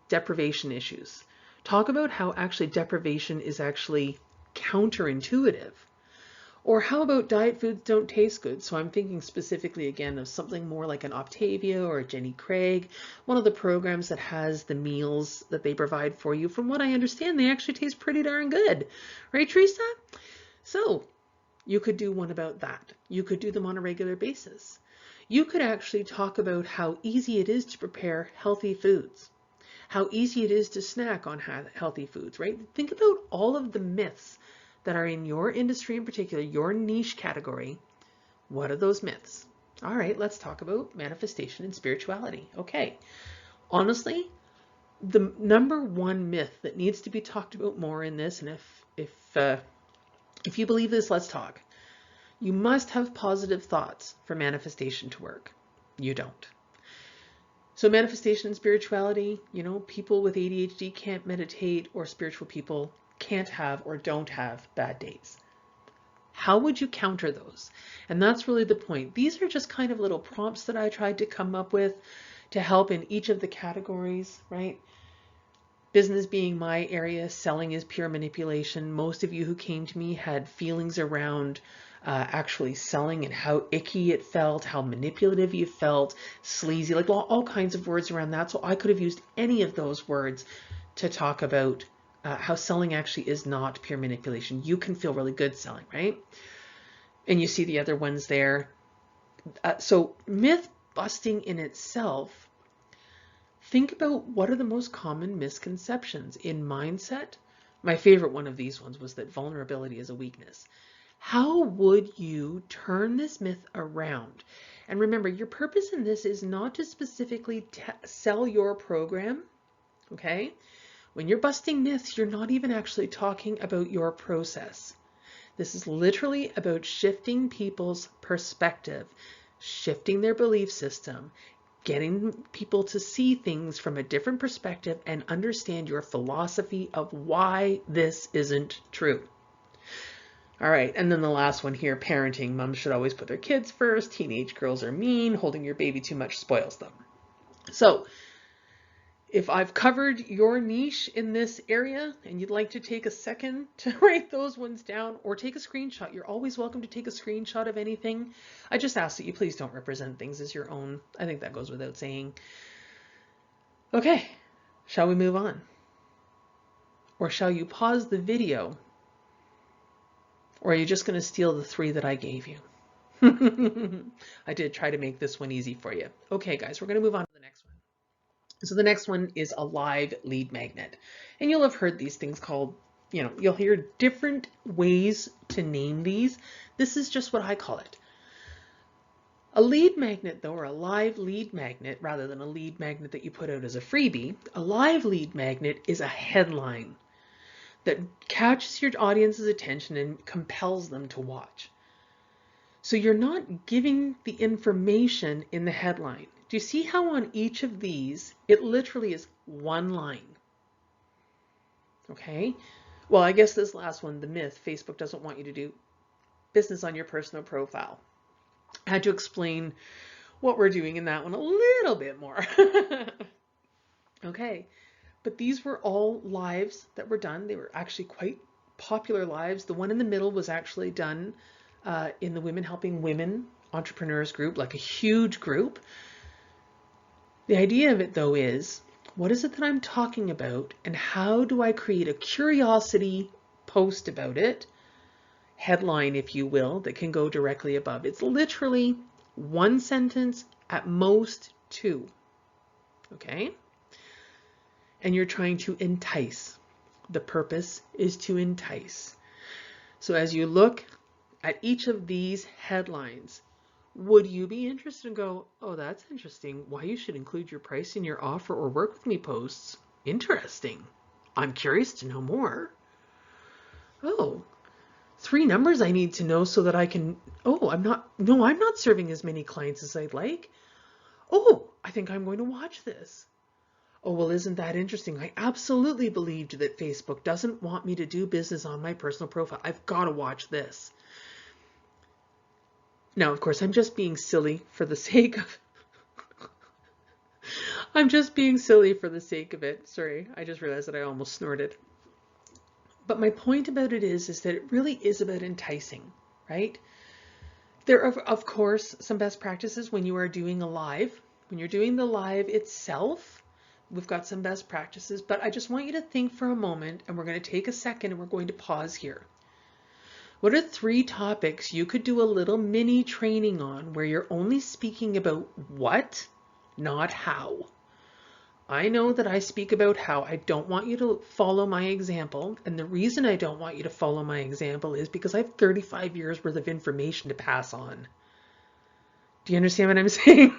Deprivation issues. Talk about how actually deprivation is actually counterintuitive. Or how about diet foods don't taste good? So I'm thinking specifically again of something more like an Optavia or a Jenny Craig, one of the programs that has the meals that they provide for you. From what I understand, they actually taste pretty darn good. Right, Teresa? So you could do one about that. You could do them on a regular basis. You could actually talk about how easy it is to prepare healthy foods, how easy it is to snack on healthy foods, right? Think about all of the myths that are in your industry in particular, your niche category. What are those myths? All right, let's talk about manifestation and spirituality. Okay, honestly, the number 1 myth that needs to be talked about more in this, and if you believe this, let's talk. You must have positive thoughts for manifestation to work. You don't. So manifestation and spirituality, people with ADHD can't meditate, or spiritual people can't have or don't have bad days. How would you counter those? And that's really the point. These are just kind of little prompts that I tried to come up with to help in each of the categories, right? Business being my area, selling is pure manipulation. Most of you who came to me had feelings around actually selling and how icky it felt, how manipulative you felt, sleazy, like all kinds of words around that. So I could have used any of those words to talk about how selling actually is not pure manipulation. You can feel really good selling, right? And you see the other ones there. So myth busting in itself, think about what are the most common misconceptions in mindset. My favorite one of these ones was that vulnerability is a weakness. How would you turn this myth around? And remember, your purpose in this is not to specifically sell your program, okay? When you're busting myths, you're not even actually talking about your process. This is literally about shifting people's perspective, shifting their belief system, getting people to see things from a different perspective and understand your philosophy of why this isn't true. All right, and then the last one here, parenting. Moms should always put their kids first. Teenage girls are mean. Holding your baby too much spoils them. So if I've covered your niche in this area and you'd like to take a second to write those ones down or take a screenshot, you're always welcome to take a screenshot of anything. I just ask that you please don't represent things as your own. I think that goes without saying. Okay, shall we move on? Or shall you pause the video? Or are you just going to steal the 3 that I gave you? I did try to make this one easy for you. Okay, guys, we're going to move on to the next one. So the next one is a live lead magnet. And you'll have heard these things called, you'll hear different ways to name these. This is just what I call it. A lead magnet, though, or a live lead magnet, rather than a lead magnet that you put out as a freebie, a live lead magnet is a headline that catches your audience's attention and compels them to watch. So you're not giving the information in the headline. Do you see how on each of these, it literally is one line? Okay. Well, I guess this last one, the myth, Facebook doesn't want you to do business on your personal profile. I had to explain what we're doing in that one a little bit more. Okay. But these were all lives that were done. They were actually quite popular lives. The one in the middle was actually done in the Women Helping Women Entrepreneurs group, like a huge group. The idea of it, though, is what is it that I'm talking about and how do I create a curiosity post about it, headline, if you will, that can go directly above. It's literally one sentence, at most 2. Okay? And you're trying to entice. The purpose is to entice. So as you look at each of these headlines, would you be interested and go, oh, that's interesting. Why you should include your price in your offer or work with me posts? Interesting. I'm curious to know more. Oh, 3 numbers I need to know so that I can, I'm not serving as many clients as I'd like. Oh, I think I'm going to watch this. Oh, well, isn't that interesting? I absolutely believed that Facebook doesn't want me to do business on my personal profile. I've got to watch this. Now, of course, I'm just being silly for the sake of it. Sorry, I just realized that I almost snorted. But my point about it is that it really is about enticing, right? There are, of course, some best practices when you are doing a live. When you're doing the live itself, we've got some best practices, but I just want you to think for a moment, and we're going to take a second and we're going to pause here. What are 3 topics you could do a little mini training on where you're only speaking about what, not how? I know that I speak about how. I don't want you to follow my example. And the reason I don't want you to follow my example is because I have 35 years worth of information to pass on. Do you understand what I'm saying?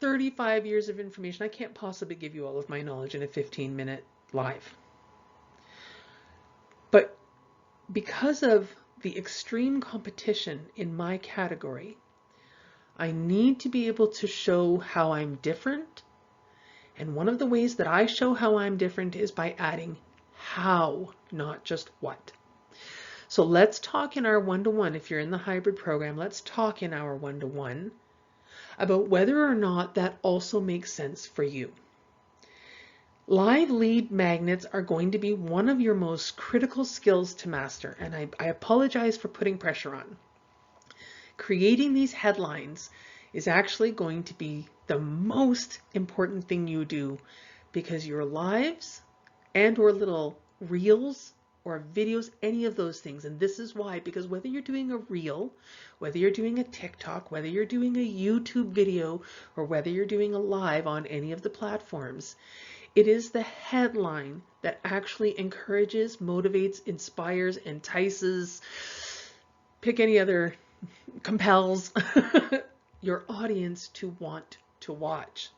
35 years of information. I can't possibly give you all of my knowledge in a 15-minute live. But because of the extreme competition in my category, I need to be able to show how I'm different. And one of the ways that I show how I'm different is by adding how, not just what. So let's talk in our one-to-one. If you're in the hybrid program, let's talk in our one-to-one about whether or not that also makes sense for you. Live lead magnets are going to be one of your most critical skills to master, and I apologize for putting pressure on. Creating these headlines is actually going to be the most important thing you do, because your lives and or little reels or videos, any of those things, and this is why, because whether you're doing a reel, whether you're doing a TikTok, whether you're doing a YouTube video, or whether you're doing a live on any of the platforms, it is the headline that actually encourages, motivates, inspires, entices, pick any other, compels your audience to want to watch.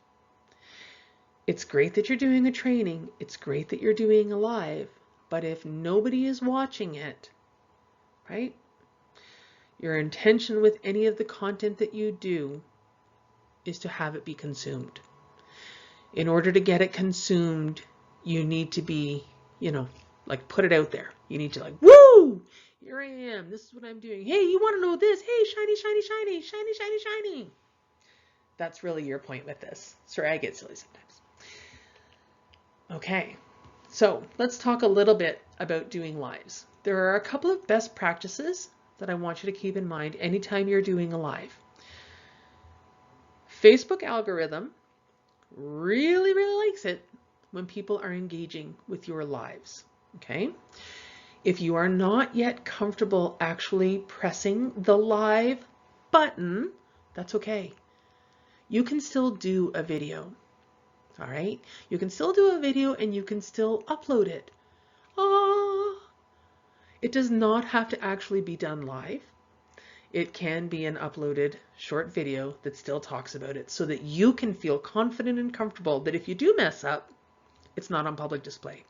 It's great that you're doing a training. It's great that you're doing a live, but if nobody is watching it, right? Your intention with any of the content that you do is to have it be consumed. In order to get it consumed, you need to be, like put it out there. You need to like, woo, here I am. This is what I'm doing. Hey, you want to know this? Hey, shiny, shiny, shiny, shiny, shiny, shiny. That's really your point with this. Sorry, I get silly sometimes. Okay, so let's talk a little bit about doing lives. There are a couple of best practices that I want you to keep in mind anytime you're doing a live. Facebook algorithm really, really likes it when people are engaging with your lives, okay? If you are not yet comfortable actually pressing the live button, that's okay. You can still do a video, all right? You can still do a video and you can still upload it. It does not have to actually be done live. It can be an uploaded short video that still talks about it so that you can feel confident and comfortable that if you do mess up, it's not on public display.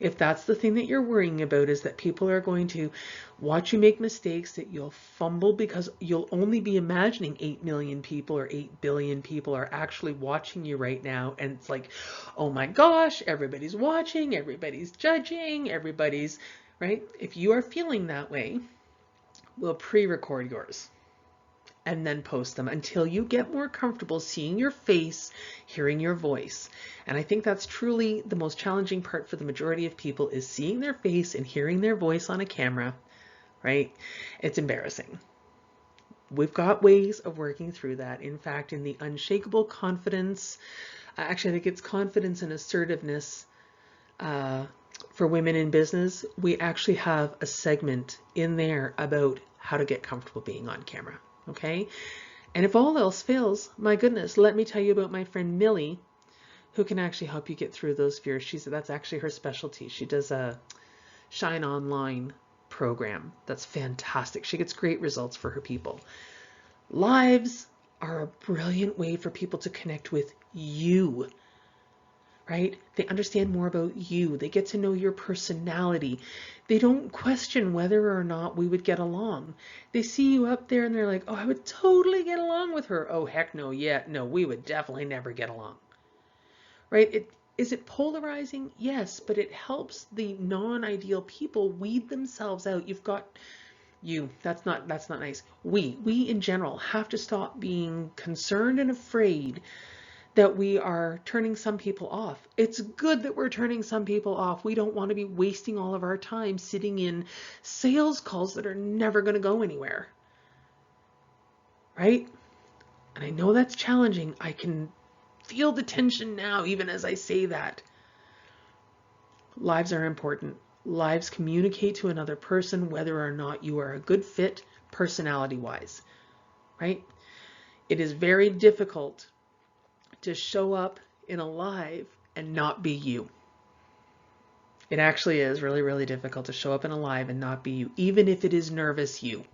If that's the thing that you're worrying about, is that people are going to watch you make mistakes, that you'll fumble because you'll only be imagining 8 million people or 8 billion people are actually watching you right now. And it's like, oh my gosh, everybody's watching, everybody's judging, everybody's, right? If you are feeling that way, we'll pre-record yours and then post them until you get more comfortable seeing your face, hearing your voice. And I think that's truly the most challenging part for the majority of people, is seeing their face and hearing their voice on a camera, right? It's embarrassing. We've got ways of working through that. In fact, in the Unshakable Confidence, actually I think it's Confidence and Assertiveness for Women in Business, we actually have a segment in there about how to get comfortable being on camera. Okay, and if all else fails, my goodness, let me tell you about my friend Millie, who can actually help you get through those fears. That's actually her specialty. She does a Shine Online program that's fantastic. She gets great results for her people. Lives are a brilliant way for people to connect with you, right? They understand more about you. They get to know your personality. They don't question whether or not we would get along. They see you up there and they're like, oh, I would totally get along with her. Oh, heck no, yeah, no, we would definitely never get along, right? Is it polarizing? Yes, but it helps the non-ideal people weed themselves out. You've got you, that's not nice. We in general have to stop being concerned and afraid that we are turning some people off. It's good that we're turning some people off. We don't want to be wasting all of our time sitting in sales calls that are never going to go anywhere, right? And I know that's challenging. I can feel the tension now, even as I say that. Lives are important. Lives communicate to another person whether or not you are a good fit personality-wise, right? It is very difficult to show up in a live and not be you. It actually is really, really difficult to show up in a live and not be you, even if it is nervous you.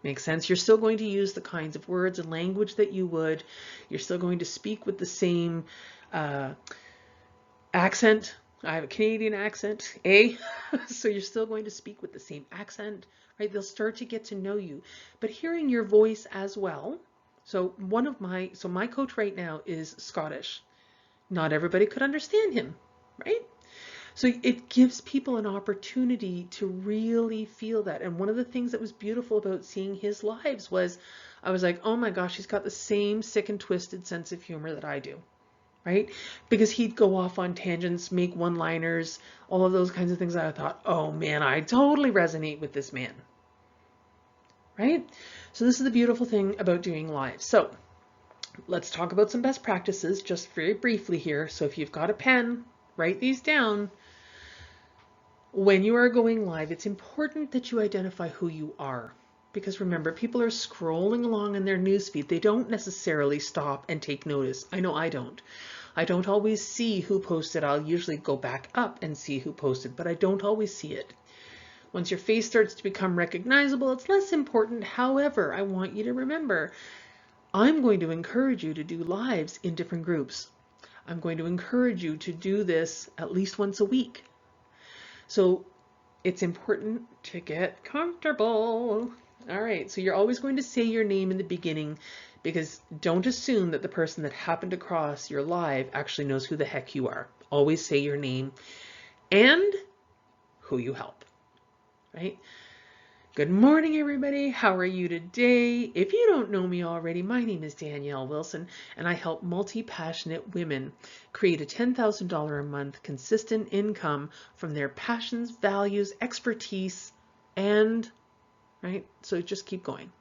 Makes sense? You're still going to use the kinds of words and language that you would. You're still going to speak with the same accent. I have a Canadian accent, eh? So you're still going to speak with the same accent, right? They'll start to get to know you. But hearing your voice as well. So my coach right now is Scottish. Not everybody could understand him, right? So it gives people an opportunity to really feel that. And one of the things that was beautiful about seeing his lives was, I was like, oh my gosh, he's got the same sick and twisted sense of humor that I do, right? Because he'd go off on tangents, make one-liners, all of those kinds of things. I thought, oh man, I totally resonate with this man, right? So this is the beautiful thing about doing live. So let's talk about some best practices just very briefly here. So if you've got a pen, write these down. When you are going live, it's important that you identify who you are. Because remember, people are scrolling along in their newsfeed. They don't necessarily stop and take notice. I know I don't. I don't always see who posted. I'll usually go back up and see who posted, but I don't always see it. Once your face starts to become recognizable, it's less important. However, I want you to remember, I'm going to encourage you to do lives in different groups. I'm going to encourage you to do this at least once a week. So it's important to get comfortable. All right, so you're always going to say your name in the beginning, because don't assume that the person that happened to cross your live actually knows who the heck you are. Always say your name and who you help, right? Good morning, everybody. How are you today? If you don't know me already, my name is Danielle Wilson, and I help multi-passionate women create a $10,000 a month consistent income from their passions, values, expertise, and, right? So just keep going.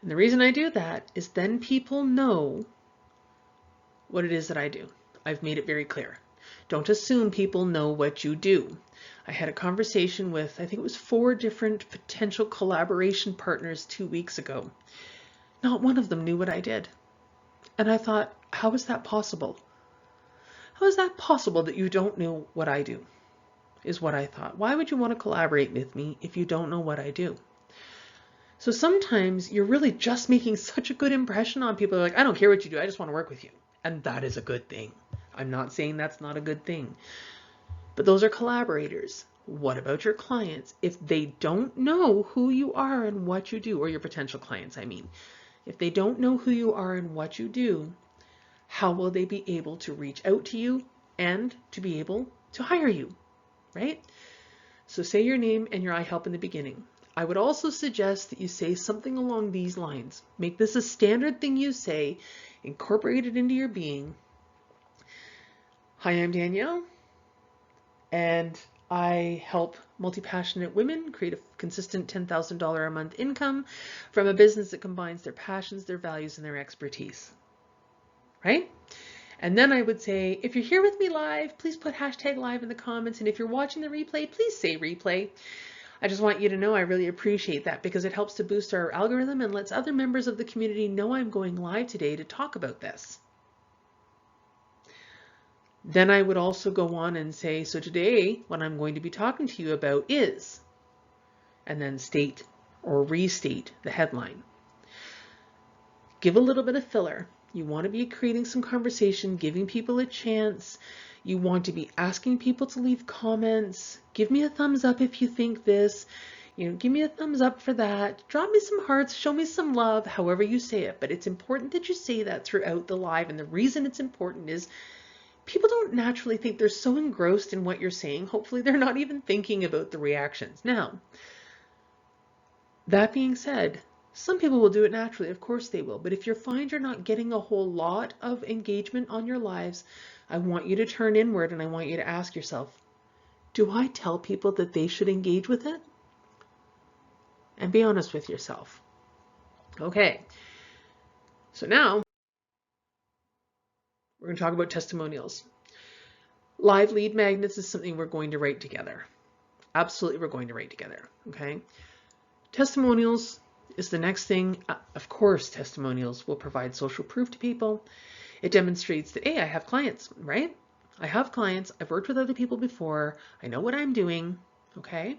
And the reason I do that is then people know what it is that I do. I've made it very clear. Don't assume people know what you do. I had a conversation with, I think it was 4 different potential collaboration partners 2 weeks ago. Not one of them knew what I did. And I thought, how is that possible? How is that possible that you don't know what I do? Is what I thought. Why would you want to collaborate with me if you don't know what I do? So sometimes you're really just making such a good impression on people. They're like, I don't care what you do, I just want to work with you. And that is a good thing. I'm not saying that's not a good thing. But those are collaborators. What about your clients? If they don't know who you are and what you do, or your potential clients, I mean, if they don't know who you are and what you do, how will they be able to reach out to you and to be able to hire you, right? So say your name and your I help in the beginning. I would also suggest that you say something along these lines. Make this a standard thing you say, incorporate it into your being. Hi, I'm Danielle, and I help multi-passionate women create a consistent $10,000 a month income from a business that combines their passions, their values, and their expertise, right? And then I would say, if you're here with me live, please put #live in the comments. And if you're watching the replay, please say replay. I just want you to know I really appreciate that, because it helps to boost our algorithm and lets other members of the community know I'm going live today to talk about this. Then I would also go on and say, so today what I'm going to be talking to you about is, and then state or restate the headline. Give a little bit of filler. You want to be creating some conversation, giving people a chance. You want to be asking people to leave comments. Give me a thumbs up if you think this. Give me a thumbs up for that. Drop me some hearts, show me some love, however you say it. But it's important that you say that throughout the live. And the reason it's important is people don't naturally think. They're so engrossed in what you're saying. Hopefully they're not even thinking about the reactions. Now, that being said, some people will do it naturally, of course they will. But if you find you're not getting a whole lot of engagement on your lives, I want you to turn inward and I want you to ask yourself, do I tell people that they should engage with it? And be honest with yourself. Okay, so now we're going to talk about testimonials. Live lead magnets is something we're going to write together. Absolutely, we're going to write together, okay? Testimonials is the next thing. Of course, testimonials will provide social proof to people. It demonstrates that, hey, I have clients, right? I have clients. I've worked with other people before. I know what I'm doing, okay?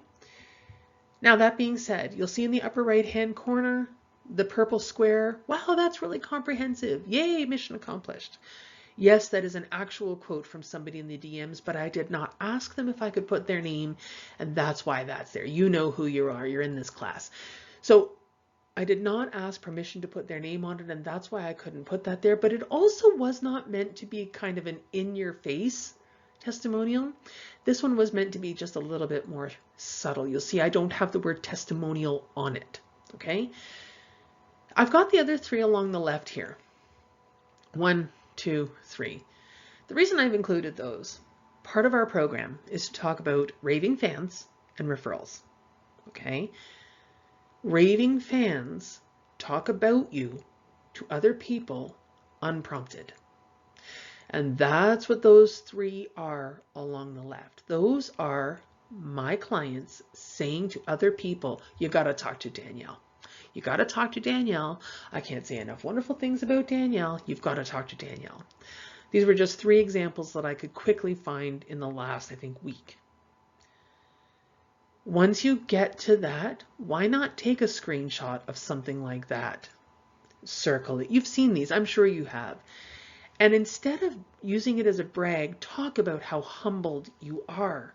Now, that being said, you'll see in the upper right-hand corner, the purple square. Wow, that's really comprehensive. Yay, mission accomplished. Yes, that is an actual quote from somebody in the DMs, but I did not ask them if I could put their name, and that's why that's there. You know who you are. You're in this class. So I did not ask permission to put their name on it, and that's why I couldn't put that there. But it also was not meant to be kind of an in-your-face testimonial. This one was meant to be just a little bit more subtle. You'll see I don't have the word testimonial on it, okay? I've got the other 3 along the left here. 1, 2, 3. The reason I've included those, part of our program is to talk about raving fans and referrals, okay? Raving fans talk about you to other people unprompted. And that's what those 3 are along the left. Those are my clients saying to other people, you got to talk to Danielle. You got to talk to Danielle. I can't say enough wonderful things about Danielle. You've got to talk to Danielle. These were just 3 examples that I could quickly find in the last, I think, week. Once you get to that, why not take a screenshot of something like that? Circle it. You've seen these. I'm sure you have. And instead of using it as a brag, talk about how humbled you are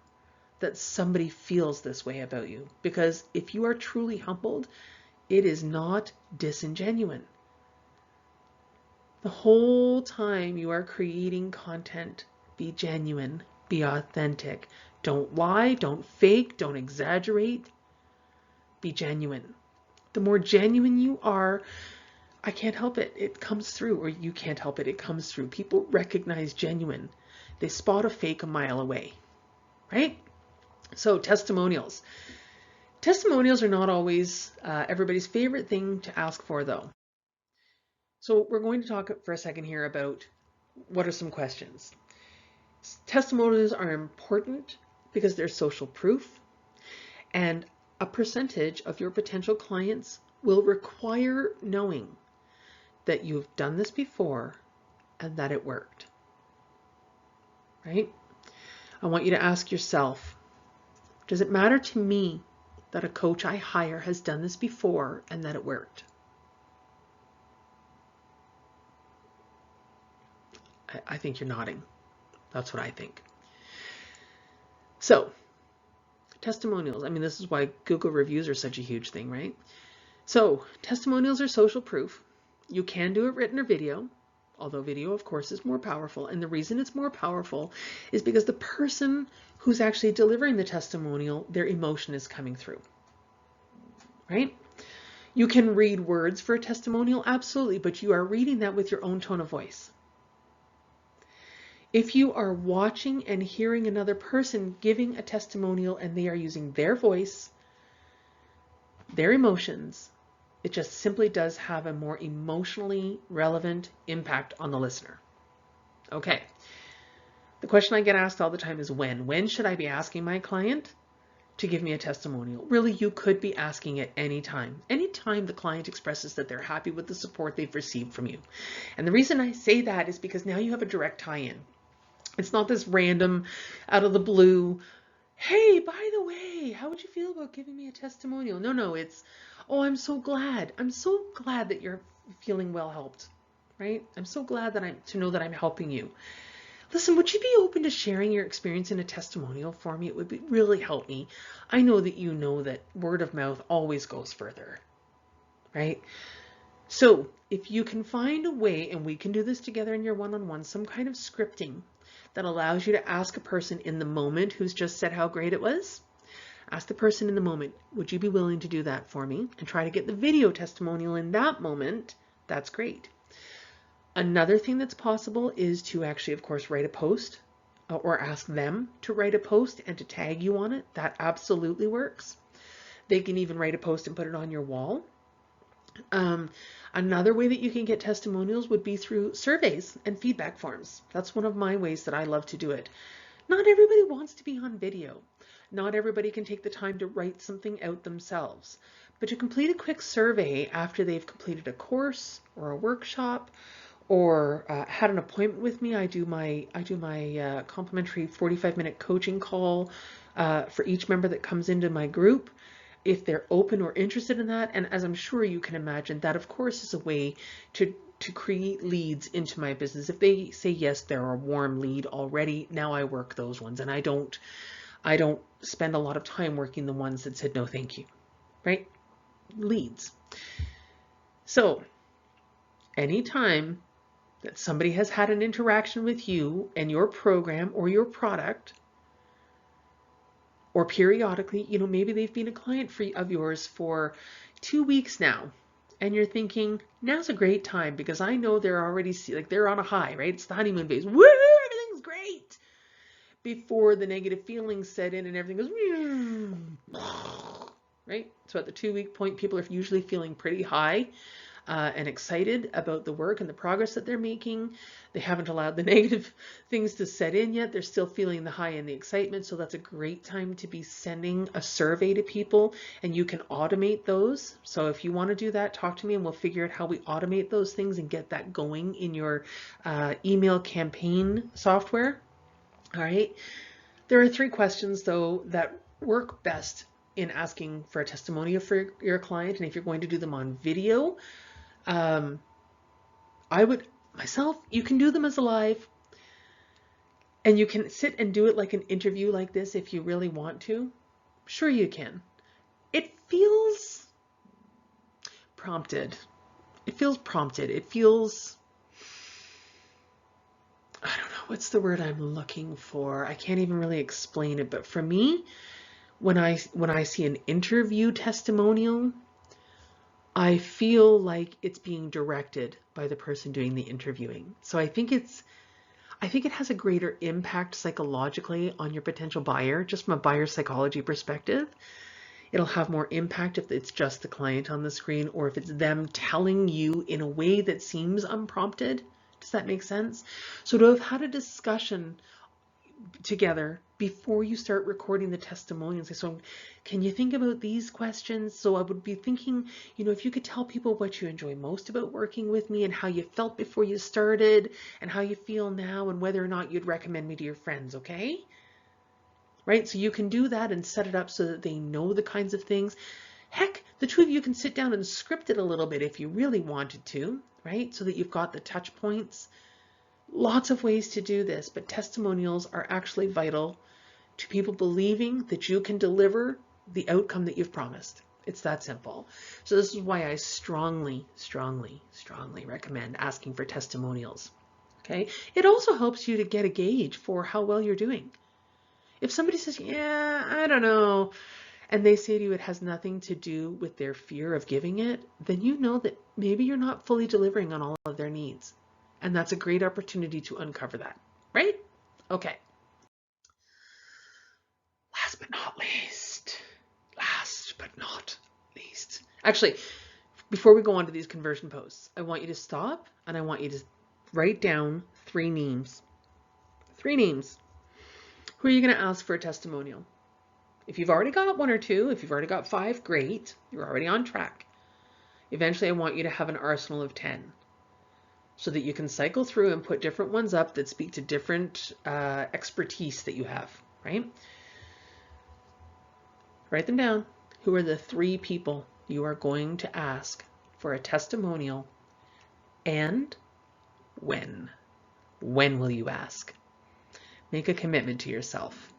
that somebody feels this way about you, because if you are truly humbled, it is not disingenuine. The whole time you are creating content, be genuine, be authentic. Don't lie, don't fake, don't exaggerate. Be genuine. The more genuine you are, I can't help it. It comes through, or you can't help it. It comes through. People recognize genuine. They spot a fake a mile away, right? So testimonials. Testimonials are not always everybody's favorite thing to ask for, though. So we're going to talk for a second here about what are some questions. Testimonials are important because they're social proof, and a percentage of your potential clients will require knowing that you've done this before and that it worked, right? I want you to ask yourself, does it matter to me that a coach I hire has done this before and that it worked? I think you're nodding. That's what I think. So, testimonials. I mean, this is why Google reviews are such a huge thing, right? So, testimonials are social proof. You can do it written or video, although video, of course, is more powerful. And the reason it's more powerful is because the person who's actually delivering the testimonial, their emotion is coming through, right? You can read words for a testimonial, absolutely, but you are reading that with your own tone of voice. If you are watching and hearing another person giving a testimonial and they are using their voice, their emotions, it just simply does have a more emotionally relevant impact on the listener. Okay. The question I get asked all the time is when? When should I be asking my client to give me a testimonial? Really, you could be asking it anytime. Anytime the client expresses that they're happy with the support they've received from you. And the reason I say that is because now you have a direct tie-in. It's not this random, out of the blue, hey, by the way, how would you feel about giving me a testimonial? No, it's, oh, I'm so glad. I'm so glad that you're feeling well helped, right? I'm so glad that to know that I'm helping you. Listen, would you be open to sharing your experience in a testimonial for me? It would really help me. I know that you know that word of mouth always goes further, right? So if you can find a way, and we can do this together in your one-on-one, some kind of scripting that allows you to ask a person in the moment who's just said how great it was, ask the person in the moment, would you be willing to do that for me? And try to get the video testimonial in that moment. That's great. Another thing that's possible is to actually, of course, write a post or ask them to write a post and to tag you on it. That absolutely works. They can even write a post and put it on your wall. Another way that you can get testimonials would be through surveys and feedback forms. That's one of my ways that I love to do it. Not everybody wants to be on video. Not everybody can take the time to write something out themselves. But to complete a quick survey after they've completed a course or a workshop or had an appointment with me, I do my complimentary 45-minute coaching call for each member that comes into my group, if they're open or interested in that. And as I'm sure you can imagine, that of course is a way to create leads into my business. If they say yes, they're a warm lead already. Now I work those ones, and I don't spend a lot of time working the ones that said no thank you, right? Leads. So anytime that somebody has had an interaction with you and your program or your product, or periodically, maybe they've been a client of yours for 2 weeks now, and you're thinking, now's a great time because I know they're already, they're on a high, right? It's the honeymoon phase. Woo, everything's great. Before the negative feelings set in and everything goes, right? So at the 2-week point, people are usually feeling pretty high and excited about the work and the progress that they're making. They haven't allowed the negative things to set in yet. They're still feeling the high and the excitement. So that's a great time to be sending a survey to people, and you can automate those. So if you want to do that, talk to me and we'll figure out how we automate those things and get that going in your email campaign software. All right. There are 3 questions though that work best in asking for a testimonial for your client. And if you're going to do them on video, I would myself, you can do them as a live. And you can sit and do it like an interview like this if you really want to. Sure you can. It feels prompted. It feels prompted. It feels, I don't know, what's the word I'm looking for? I can't even really explain it, but for me, when I see an interview testimonial, I feel like it's being directed by the person doing the interviewing. So I think it has a greater impact psychologically on your potential buyer, just from a buyer psychology perspective. It'll have more impact if it's just the client on the screen, or if it's them telling you in a way that seems unprompted. Does that make sense? So to have had a discussion together before you start recording the testimonials, so can you think about these questions? So I would be thinking, if you could tell people what you enjoy most about working with me and how you felt before you started and how you feel now and whether or not you'd recommend me to your friends, okay? Right? So you can do that and set it up so that they know the kinds of things. Heck, the two of you can sit down and script it a little bit if you really wanted to, right? So that you've got the touch points. Lots of ways to do this, but testimonials are actually vital to people believing that you can deliver the outcome that you've promised. It's that simple. So this is why I strongly, strongly, strongly recommend asking for testimonials. Okay. It also helps you to get a gauge for how well you're doing. If somebody says, yeah, I don't know, and they say to you it has nothing to do with their fear of giving it, then you know that maybe you're not fully delivering on all of their needs. And that's a great opportunity to uncover that, right? Okay. Last but not least. Actually, before we go on to these conversion posts, I want you to stop and I want you to write down 3 names. 3 names. Who are you going to ask for a testimonial? If you've already got 1 or 2, if you've already got 5, great. You're already on track. Eventually, I want you to have an arsenal of 10 so that you can cycle through and put different ones up that speak to different expertise that you have, right? Write them down. Who are the 3 people you are going to ask for a testimonial, and when? When will you ask? Make a commitment to yourself.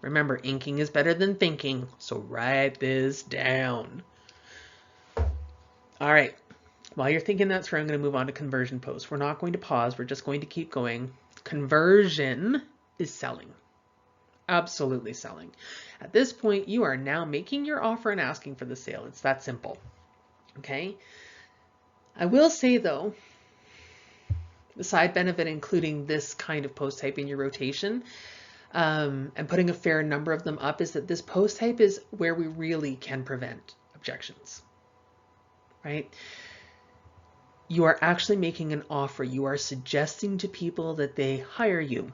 Remember, inking is better than thinking, so write this down. All right. While you're thinking that through, I'm going to move on to conversion posts. We're not going to pause. We're just going to keep going. Conversion is selling. Absolutely selling. At this point, you are now making your offer and asking for the sale. It's that simple. Okay. I will say though, the side benefit including this kind of post type in your rotation and putting a fair number of them up is that this post type is where we really can prevent objections, right? You are actually making an offer. You are suggesting to people that they hire you.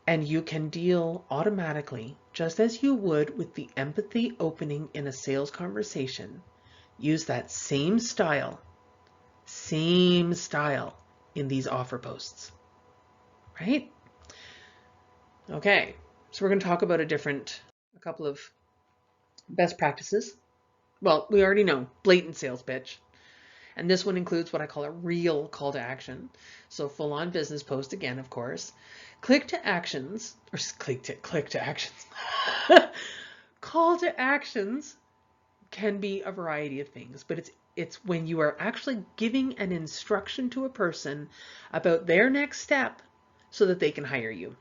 And you can deal automatically, just as you would with the empathy opening in a sales conversation. Use that same style in these offer posts, right? Okay, so we're going to talk about a couple of best practices. Well, we already know blatant sales pitch. And this one includes what I call a real call to action. So full on business post again, of course. Click to actions, or click to actions. Call to actions can be a variety of things, but it's when you are actually giving an instruction to a person about their next step so that they can hire you.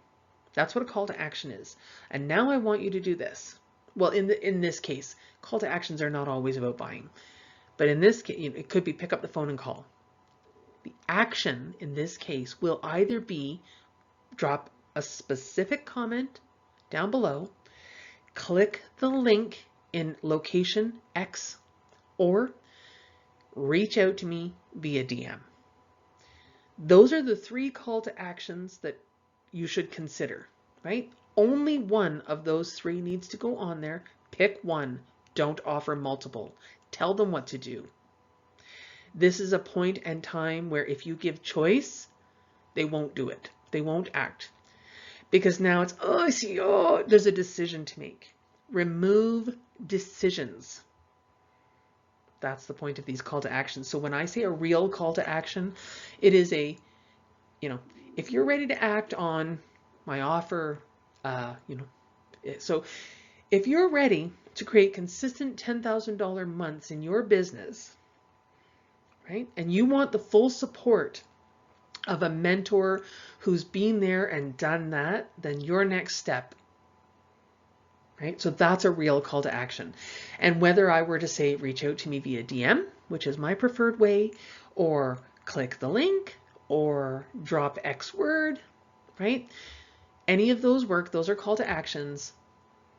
That's what a call to action is. And now I want you to do this. Well, in this case, call to actions are not always about buying. But in this case, it could be pick up the phone and call. The action in this case will either be drop a specific comment down below, click the link in location X, or reach out to me via DM. Those are the 3 call to actions that you should consider, right? Only one of those 3 needs to go on there. Pick one. Don't offer multiple. Tell them what to do. This is a point and time where if you give choice, they won't do it. They won't act. Because now it's, there's a decision to make. Remove decisions. That's the point of these call to actions. So when I say a real call to action, it is if you're ready to act on my offer, so if you're ready to create consistent $10,000 months in your business, right, and you want the full support of a mentor who's been there and done that, then your next step, right? So that's a real call to action. And whether I were to say, reach out to me via DM, which is my preferred way, or click the link, or drop X word, right? Any of those work, those are call to actions,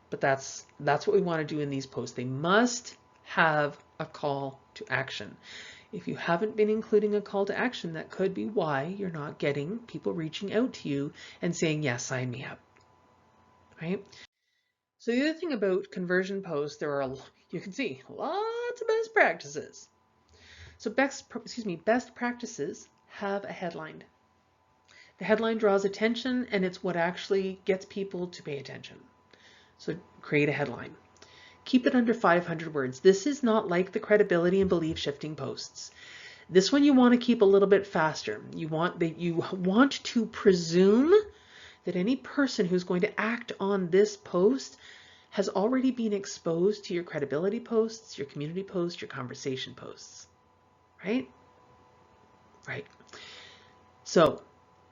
but that's what we want to do in these posts. They must have a call to action. If you haven't been including a call to action, that could be why you're not getting people reaching out to you and saying, yes, sign me up, right? So the other thing about conversion posts, you can see lots of best practices. So best practices have a headline. The headline draws attention, and it's what actually gets people to pay attention. So create a headline. Keep it under 500 words. This is not like the credibility and belief shifting posts. This one you want to keep a little bit faster. You want to presume that any person who's going to act on this post has already been exposed to your credibility posts, your community posts, your conversation posts, right? Right. So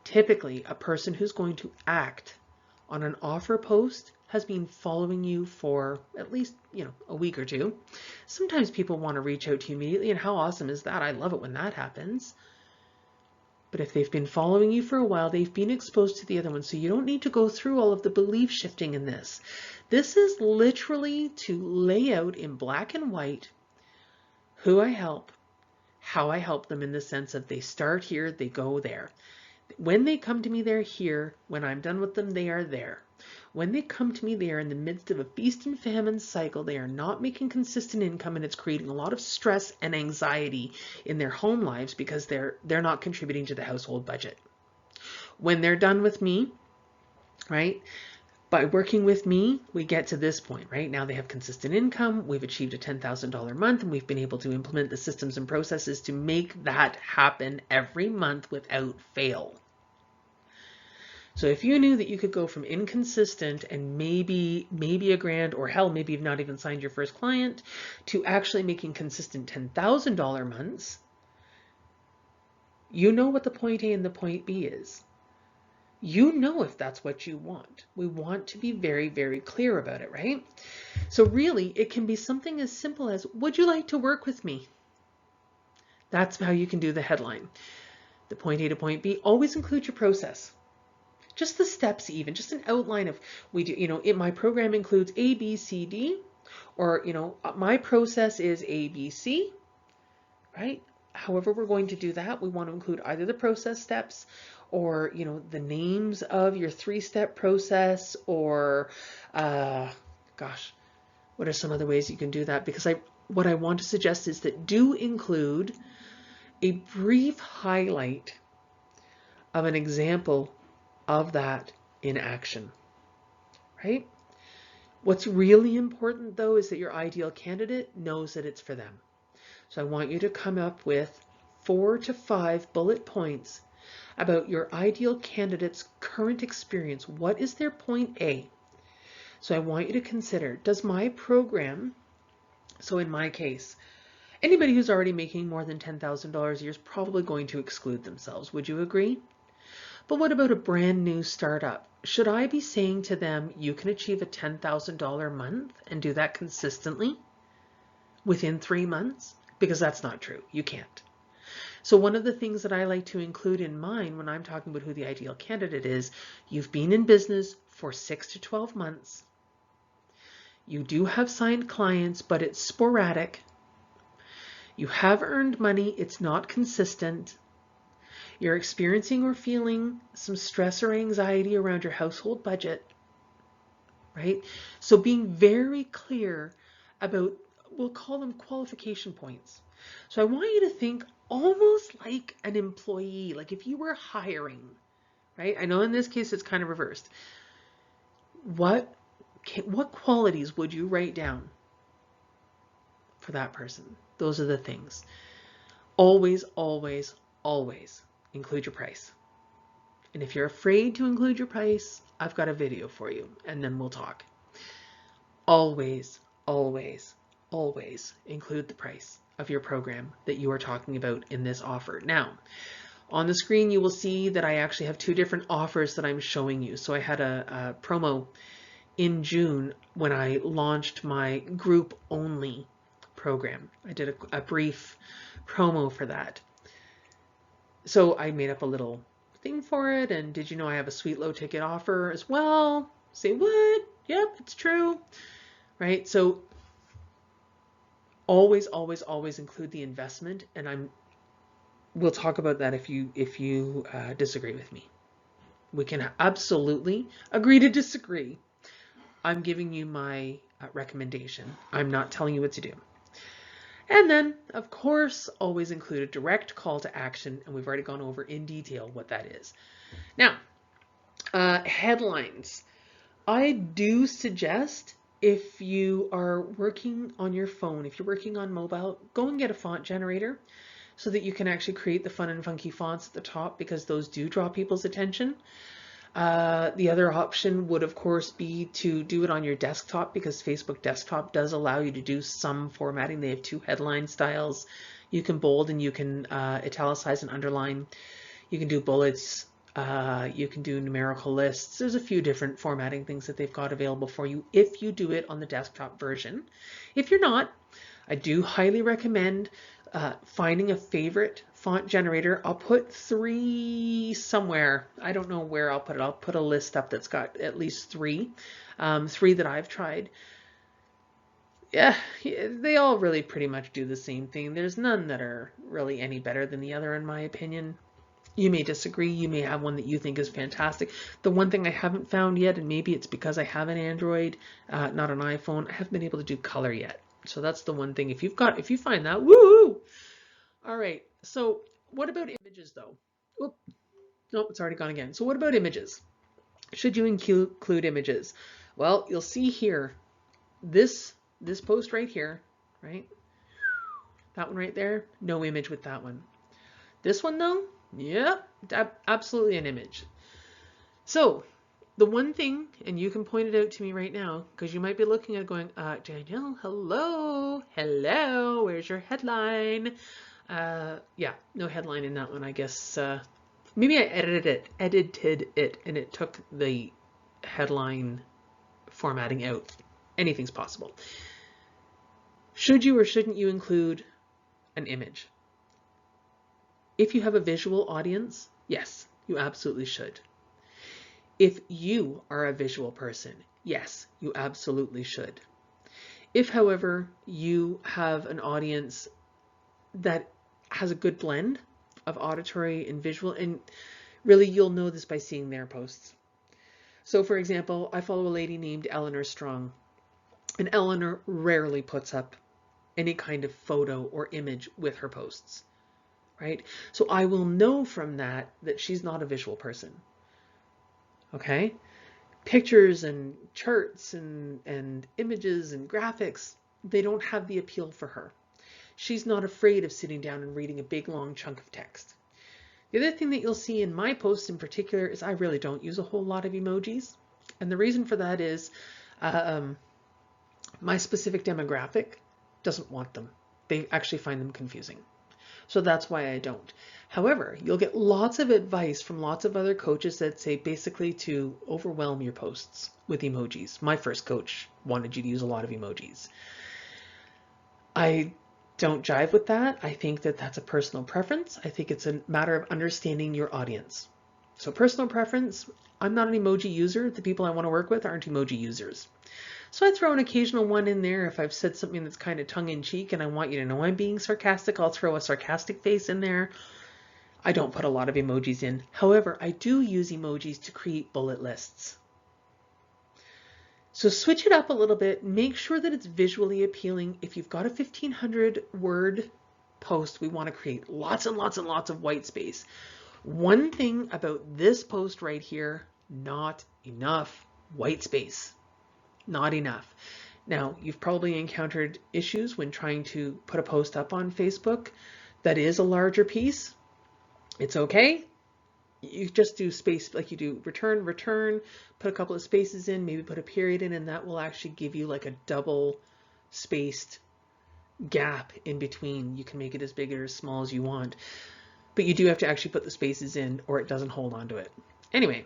typically a person who's going to act on an offer post has been following you for at least, a week or two. Sometimes people want to reach out to you immediately, and how awesome is that? I love it when that happens. But if they've been following you for a while, they've been exposed to the other one. So you don't need to go through all of the belief shifting in this. This is literally to lay out in black and white who I help, how I help them, in the sense of they start here, they go there. When they come to me, they're here. When I'm done with them, they are there. When they come to me, they are in the midst of a feast and famine cycle. They are not making consistent income, and it's creating a lot of stress and anxiety in their home lives because they're not contributing to the household budget. When they're done with me, right, by working with me, we get to this point, right? Now they have consistent income, we've achieved a $10,000 month, and we've been able to implement the systems and processes to make that happen every month without fail. So if you knew that you could go from inconsistent and maybe a grand, or hell, maybe you've not even signed your first client, to actually making consistent $10,000 months, you know what the point A and the point B is. You know if that's what you want. We want to be very, very clear about it, right? So really, it can be something as simple as, would you like to work with me? That's how you can do the headline. The point A to point B, always include your process. Just the steps, even just an outline of, my program includes A, B, C, D, or, my process is A, B, C, right? However we're going to do that, we want to include either the process steps or, the names of your 3-step process, or, what are some other ways you can do that? Because what I want to suggest is that do include a brief highlight of an example of that in action, right? What's really important though is that your ideal candidate knows that it's for them. So I want you to come up with 4 to 5 bullet points about your ideal candidate's current experience. What is their point A? So I want you to consider, does my program, so in my case, anybody who's already making more than $10,000 a year is probably going to exclude themselves. Would you agree? But what about a brand new startup? Should I be saying to them, you can achieve a $10,000 month and do that consistently within 3 months? Because that's not true. You can't. So one of the things that I like to include in mine when I'm talking about who the ideal candidate is, you've been in business for 6 to 12 months. You do have signed clients, but it's sporadic. You have earned money. It's not consistent. You're experiencing or feeling some stress or anxiety around your household budget, right? So being very clear about, we'll call them qualification points. So I want you to think almost like an employee, like if you were hiring, right? I know in this case it's kind of reversed. What qualities would you write down for that person? Those are the things. Always, always, always include your price. And if you're afraid to include your price, I've got a video for you, and then we'll talk. Always, always, always include the price of your program that you are talking about in this offer. Now, on the screen, you will see that I actually have two different offers that I'm showing you. So I had a promo in June when I launched my group only program. I did a brief promo for that. So I made up a little thing for it. And did you know I have a sweet low ticket offer as well? Say what? Yep, it's true. Right? So always, always, always include the investment. And we'll talk about that if you disagree with me. We can absolutely agree to disagree. I'm giving you my recommendation. I'm not telling you what to do. And then, of course, always include a direct call to action, and we've already gone over in detail what that is. Now, headlines. I do suggest if you are working on your phone, if you're working on mobile, go and get a font generator so that you can actually create the fun and funky fonts at the top, because those do draw people's attention. The other option would, of course, be to do it on your desktop, because Facebook Desktop does allow you to do some formatting. They have two headline styles. You can bold and you can italicize and underline. You can do bullets. You can do numerical lists. There's a few different formatting things that they've got available for you if you do it on the desktop version. If you're not, I do highly recommend finding a favorite font generator. I'll put 3 somewhere. I don't know where I'll put it. I'll put a list up that's got at least 3. 3 that I've tried. Yeah, they all really pretty much do the same thing. There's none that are really any better than the other, in my opinion. You may disagree. You may have one that you think is fantastic. The one thing I haven't found yet, and maybe it's because I have an Android, not an iPhone, I haven't been able to do color yet. So that's the one thing. If you find that, woo! All right. So what about images though? Oop, nope, it's already gone again. So what about images? Should you include images? Well, you'll see here, this post right here, right? That one right there, no image with that one. This one though, yep, absolutely an image. So the one thing, and you can point it out to me right now, because you might be looking at it going, Danielle, hello, where's your headline? Yeah, no headline in that one, I guess. Maybe I edited it, and it took the headline formatting out. Anything's possible. Should you or shouldn't you include an image? If you have a visual audience, yes, you absolutely should. If you are a visual person, yes, you absolutely should. If, however, you have an audience that has a good blend of auditory and visual, and really you'll know this by seeing their posts. So for example, I follow a lady named Eleanor Strong, and Eleanor rarely puts up any kind of photo or image with her posts, right? So I will know from that she's not a visual person. Okay? Pictures and charts and images and graphics, they don't have the appeal for her. She's not afraid of sitting down and reading a big long chunk of text. The other thing that you'll see in my posts in particular is I really don't use a whole lot of emojis. And the reason for that is my specific demographic doesn't want them. They actually find them confusing. So that's why I don't. However, you'll get lots of advice from lots of other coaches that say basically to overwhelm your posts with emojis. My first coach wanted you to use a lot of emojis. I don't jive with that. I think that that's a personal preference. I think it's a matter of understanding your audience. So personal preference, I'm not an emoji user. The people I want to work with aren't emoji users. So I throw an occasional one in there. If I've said something that's kind of tongue-in-cheek and I want you to know I'm being sarcastic, I'll throw a sarcastic face in there. I don't put a lot of emojis in. However, I do use emojis to create bullet lists. So switch it up a little bit. Make sure that it's visually appealing. If you've got a 1,500 word post, we want to create lots and lots and lots of white space. One thing about this post right here, not enough white space. Not enough. Now, you've probably encountered issues when trying to put a post up on Facebook that is a larger piece. It's okay. you just do space, like you do return, return, put a couple of spaces in, maybe put a period in, and that will actually give you like a double spaced gap in between. You can make it as big or as small as you want, but you do have to actually put the spaces in or it doesn't hold on to it. Anyway,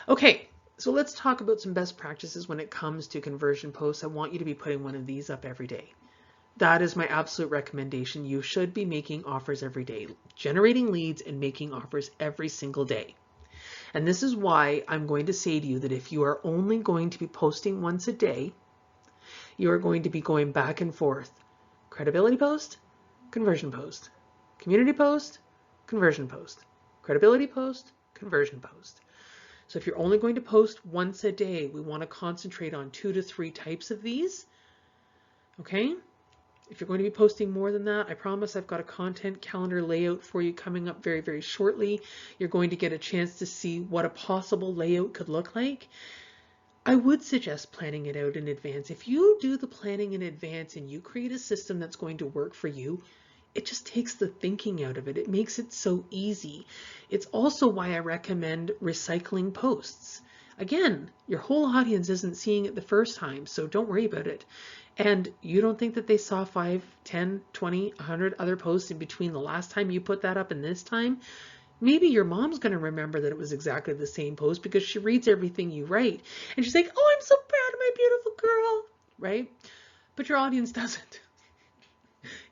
okay, so let's talk about some best practices when it comes to conversion posts. I want you to be putting one of these up every day. That is my absolute recommendation. You should be making offers every day, generating leads and making offers every single day. And this is why I'm going to say to you that if you are only going to be posting once a day, you are going to be going back and forth. Credibility post, conversion post, community post, conversion post, credibility post, conversion post. So if you're only going to post once a day, we want to concentrate on 2 to 3 types of these. Okay? If you're going to be posting more than that, I promise I've got a content calendar layout for you coming up very, very shortly. You're going to get a chance to see what a possible layout could look like. I would suggest planning it out in advance. If you do the planning in advance and you create a system that's going to work for you, it just takes the thinking out of it. It makes it so easy. It's also why I recommend recycling posts. Again, your whole audience isn't seeing it the first time, so don't worry about it. And you don't think that they saw 5, 10, 20, 100 other posts in between the last time you put that up and this time? Maybe your mom's going to remember that it was exactly the same post because she reads everything you write. And she's like, oh, I'm so proud of my beautiful girl, right? But your audience doesn't.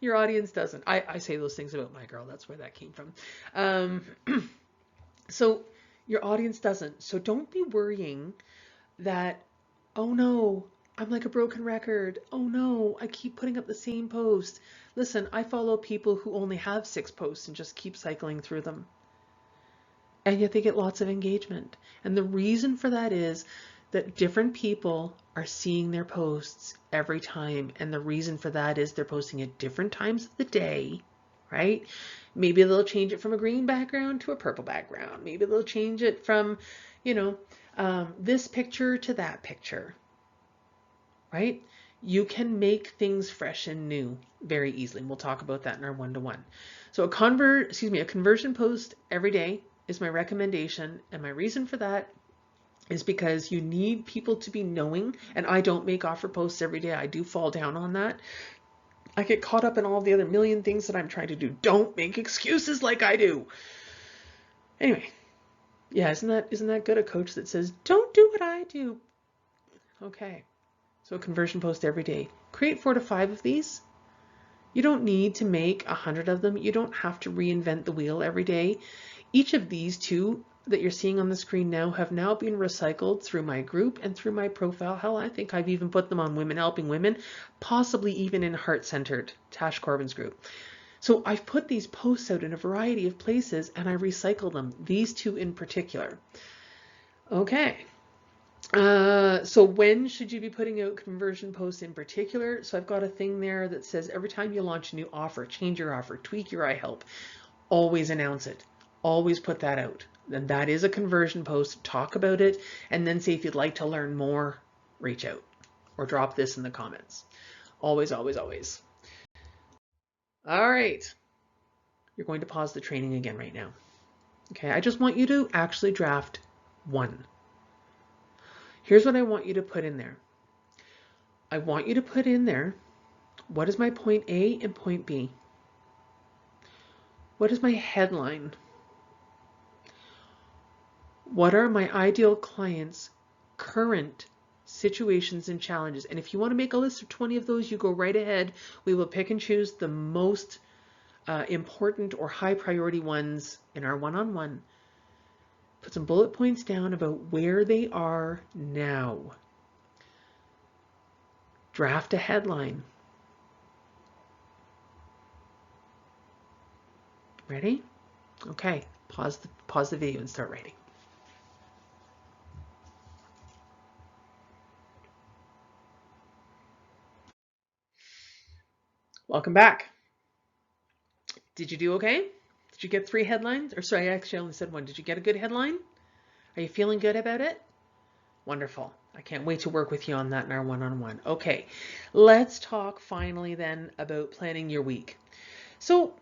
Your audience doesn't. I say those things about my girl. That's where that came from. So your audience doesn't. So don't be worrying that, oh no, I'm like a broken record. Oh no, I keep putting up the same post. Listen, I follow people who only have 6 posts and just keep cycling through them. And yet they get lots of engagement. And the reason for that is that different people are seeing their posts every time. And the reason for that is they're posting at different times of the day, right? Maybe they'll change it from a green background to a purple background. Maybe they'll change it from, this picture to that picture, right? You can make things fresh and new very easily. And we'll talk about that in our one-to-one. So a conversion post every day is my recommendation. And my reason for that is because you need people to be knowing, and I don't make offer posts every day. I do fall down on that. I get caught up in all the other million things that I'm trying to do. Don't make excuses like I do. Anyway, yeah, isn't that good? A coach that says, don't do what I do. Okay. So a conversion post every day. Create 4 to 5 of these. You don't need to make 100 of them. You don't have to reinvent the wheel every day. Each of these 2 that you're seeing on the screen now have now been recycled through my group and through my profile. Hell, I think I've even put them on Women Helping Women, possibly even in Heart Centered, Tash Corbin's group. So I've put these posts out in a variety of places and I recycle them, these 2 in particular. Okay. So when should you be putting out conversion posts in particular? So I've got a thing there that says every time you launch a new offer, change your offer, tweak your iHelp, always announce it. Always put that out. And that is a conversion post. Talk about it and then say if you'd like to learn more, reach out or drop this in the comments. Always, always, always. All right. You're going to pause the training again right now. Okay, I just want you to actually draft 1. Here's what I want you to put in there. I want you to put in there, what is my point A and point B? What is my headline? What are my ideal clients' current situations and challenges? And if you want to make a list of 20 of those, you go right ahead. We will pick and choose the most important or high priority ones in our one-on-one. Put some bullet points down about where they are now. Draft a headline. Ready? Okay, pause the video and start writing. Welcome back. Did you do okay? Did you get 3 headlines? Or sorry, I actually only said 1. Did you get a good headline? Are you feeling good about it? Wonderful. I can't wait to work with you on that in our one-on-one. Okay, let's talk finally then about planning your week. So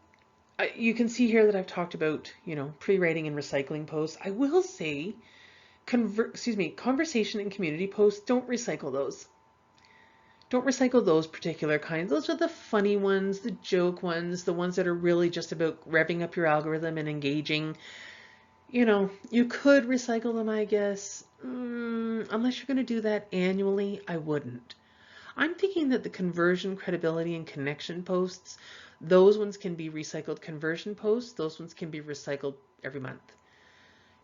You can see here that I've talked about, pre-writing and recycling posts. I will say, conversation and community posts, don't recycle those. Don't recycle those particular kinds. Those are the funny ones, the joke ones, the ones that are really just about revving up your algorithm and engaging. You could recycle them, I guess. Unless you're going to do that annually, I wouldn't. I'm thinking that the conversion, credibility, and connection posts, those ones can be recycled. Conversion posts, those ones can be recycled every month.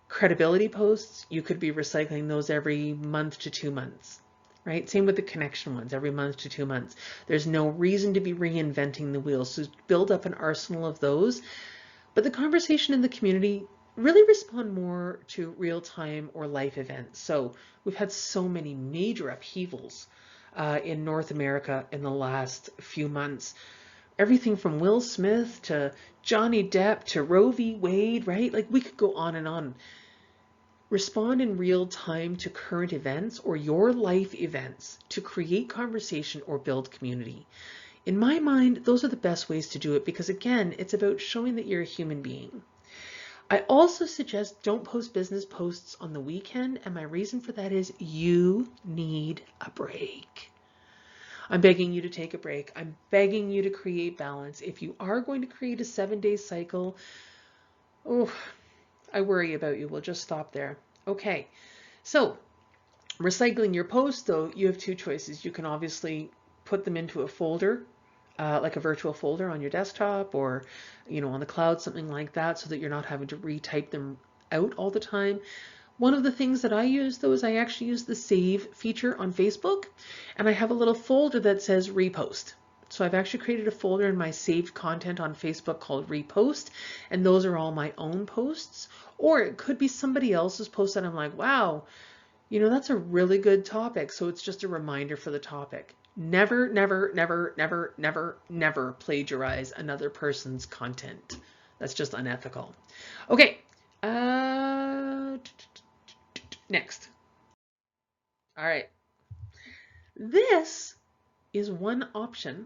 Credibility posts, you could be recycling those every month to 2 months, right? Same with the connection ones, every month to 2 months. There's no reason to be reinventing the wheel. So build up an arsenal of those. But the conversation in the community, really respond more to real-time or life events. So we've had so many major upheavals in North America in the last few months. Everything from Will Smith to Johnny Depp to Roe v. Wade, right? Like, we could go on and on. Respond in real time to current events or your life events to create conversation or build community. In my mind, those are the best ways to do it because, again, it's about showing that you're a human being. I also suggest don't post business posts on the weekend, and my reason for that is you need a break. I'm begging you to take a break. I'm begging you to create balance. If you are going to create a 7-day cycle, I worry about you. We'll just stop there. Okay, so recycling your posts, though, you have 2 choices. You can obviously put them into a folder, like a virtual folder on your desktop or, on the cloud, something like that, so that you're not having to retype them out all the time. One of the things that I use, though, is I actually use the save feature on Facebook, and I have a little folder that says repost. So I've actually created a folder in my saved content on Facebook called repost, and those are all my own posts. Or it could be somebody else's post that I'm like, wow, that's a really good topic. So it's just a reminder for the topic. Never, never, never, never, never, never plagiarize another person's content. That's just unethical. Okay. Next. All right. This is one option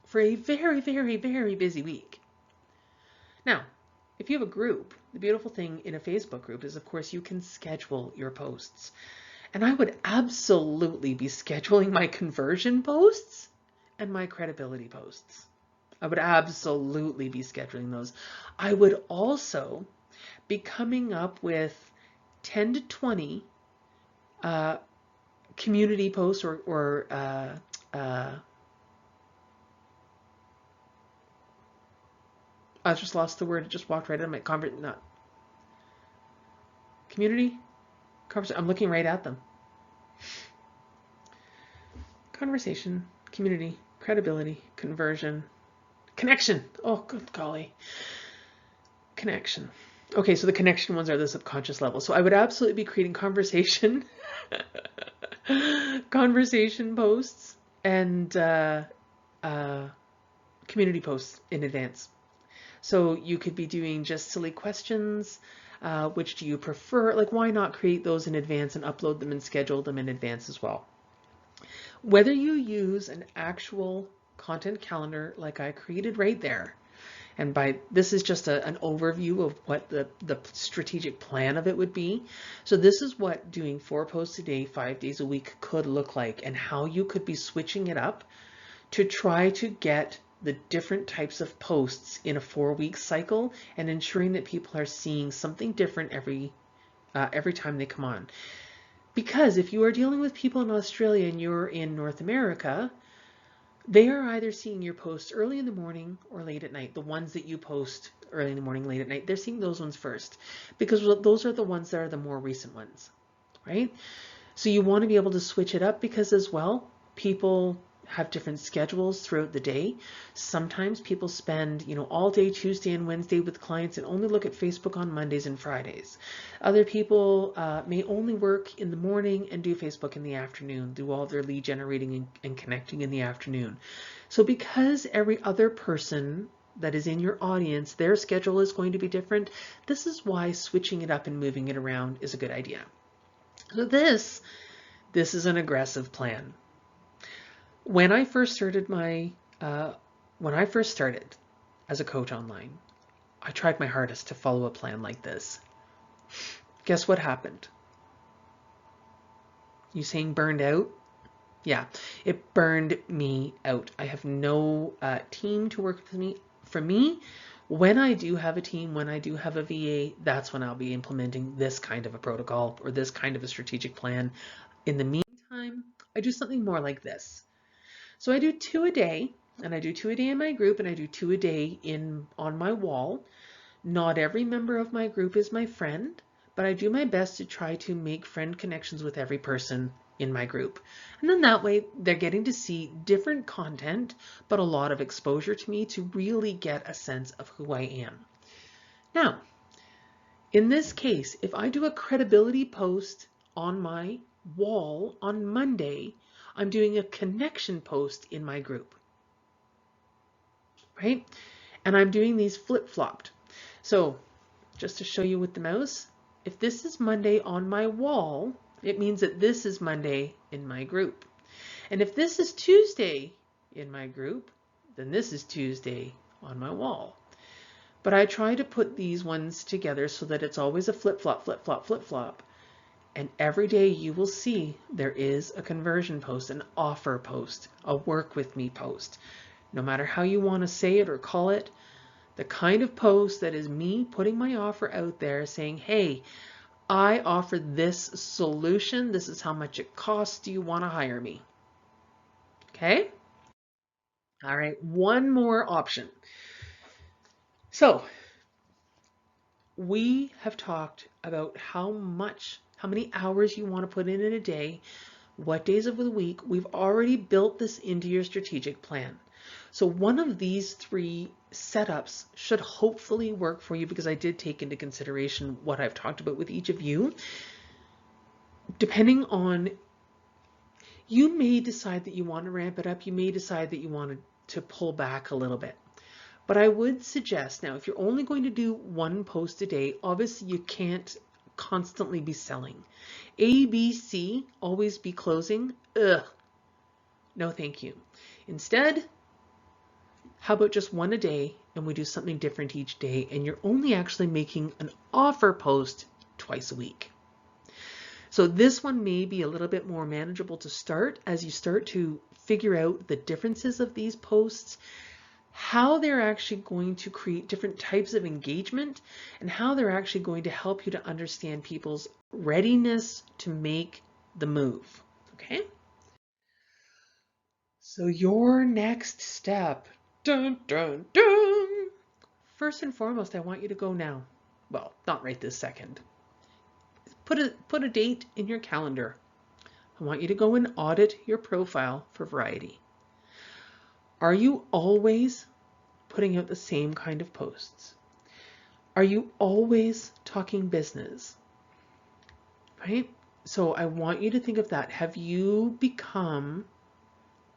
for a very, very, very busy week. Now, if you have a group, the beautiful thing in a Facebook group is, of course, you can schedule your posts. And I would absolutely be scheduling my conversion posts and my credibility posts. I would absolutely be scheduling those. I would also be coming up with 10 to 20 community posts or I just lost the word. It just walked right out of my community conversation. I'm looking right at them. Conversation, community, credibility, conversion, connection. Oh, good golly. Connection. Okay, so the connection ones are the subconscious level. So I would absolutely be creating conversation posts and community posts in advance. So you could be doing just silly questions. Which do you prefer? Like, why not create those in advance and upload them and schedule them in advance as well? Whether you use an actual content calendar like I created right there, and this is just an overview of what the strategic plan of it would be. So this is what doing 4 posts a day, 5 days a week could look like, and how you could be switching it up to try to get the different types of posts in a 4-week cycle and ensuring that people are seeing something different every time they come on. Because if you are dealing with people in Australia and you're in North America, they are either seeing your posts early in the morning or late at night. The ones that you post early in the morning, late at night, they're seeing those ones first because those are the ones that are the more recent ones, right? So you want to be able to switch it up because as well, people have different schedules throughout the day. Sometimes people spend, all day Tuesday and Wednesday with clients and only look at Facebook on Mondays and Fridays. Other people may only work in the morning and do Facebook in the afternoon, do all their lead generating and connecting in the afternoon. So because every other person that is in your audience, their schedule is going to be different, this is why switching it up and moving it around is a good idea. So this is an aggressive plan. When I first started as a coach online, I tried my hardest to follow a plan like this. Guess what happened? You saying burned out? Yeah, it burned me out. I have no team to work with me. For me, when I do have a team, when I do have a VA, that's when I'll be implementing this kind of a protocol or this kind of a strategic plan. In the meantime, I do something more like this. So I do 2 a day, and I do 2 a day in my group, and I do 2 a day on my wall. Not every member of my group is my friend, but I do my best to try to make friend connections with every person in my group. And then that way they're getting to see different content, but a lot of exposure to me to really get a sense of who I am. Now, in this case, if I do a credibility post on my wall on Monday, I'm doing a connection post in my group, right? And I'm doing these flip-flopped. So just to show you with the mouse, if this is Monday on my wall, it means that this is Monday in my group. And if this is Tuesday in my group, then this is Tuesday on my wall. But I try to put these ones together so that it's always a flip-flop, flip-flop, flip-flop. And every day you will see there is a conversion post, an offer post, a work with me post. No matter how you want to say it or call it, the kind of post that is me putting my offer out there saying, hey, I offer this solution. This is how much it costs. Do you want to hire me? Okay. All right. One more option. So we have talked about how many hours you want to put in a day, what days of the week. We've already built this into your strategic plan. So one of these 3 setups should hopefully work for you, because I did take into consideration what I've talked about with each of you. Depending on, you may decide that you want to ramp it up. You may decide that you want to pull back a little bit. But I would suggest, now, if you're only going to do 1 post a day, obviously you can't constantly be selling. A, B, C, always be closing. Ugh. No, thank you. Instead, how about just 1 a day, and we do something different each day, and you're only actually making an offer post twice a week. So this one may be a little bit more manageable to start as you start to figure out the differences of these posts, how they're actually going to create different types of engagement, and how they're actually going to help you to understand people's readiness to make the move. Okay? So your next step, dun, dun, dun. First and foremost, I want you to go now. Well, not right this second. Put a date in your calendar. I want you to go and audit your profile for variety. Are you always putting out the same kind of posts? Are you always talking business? Right? So I want you to think of that. Have you become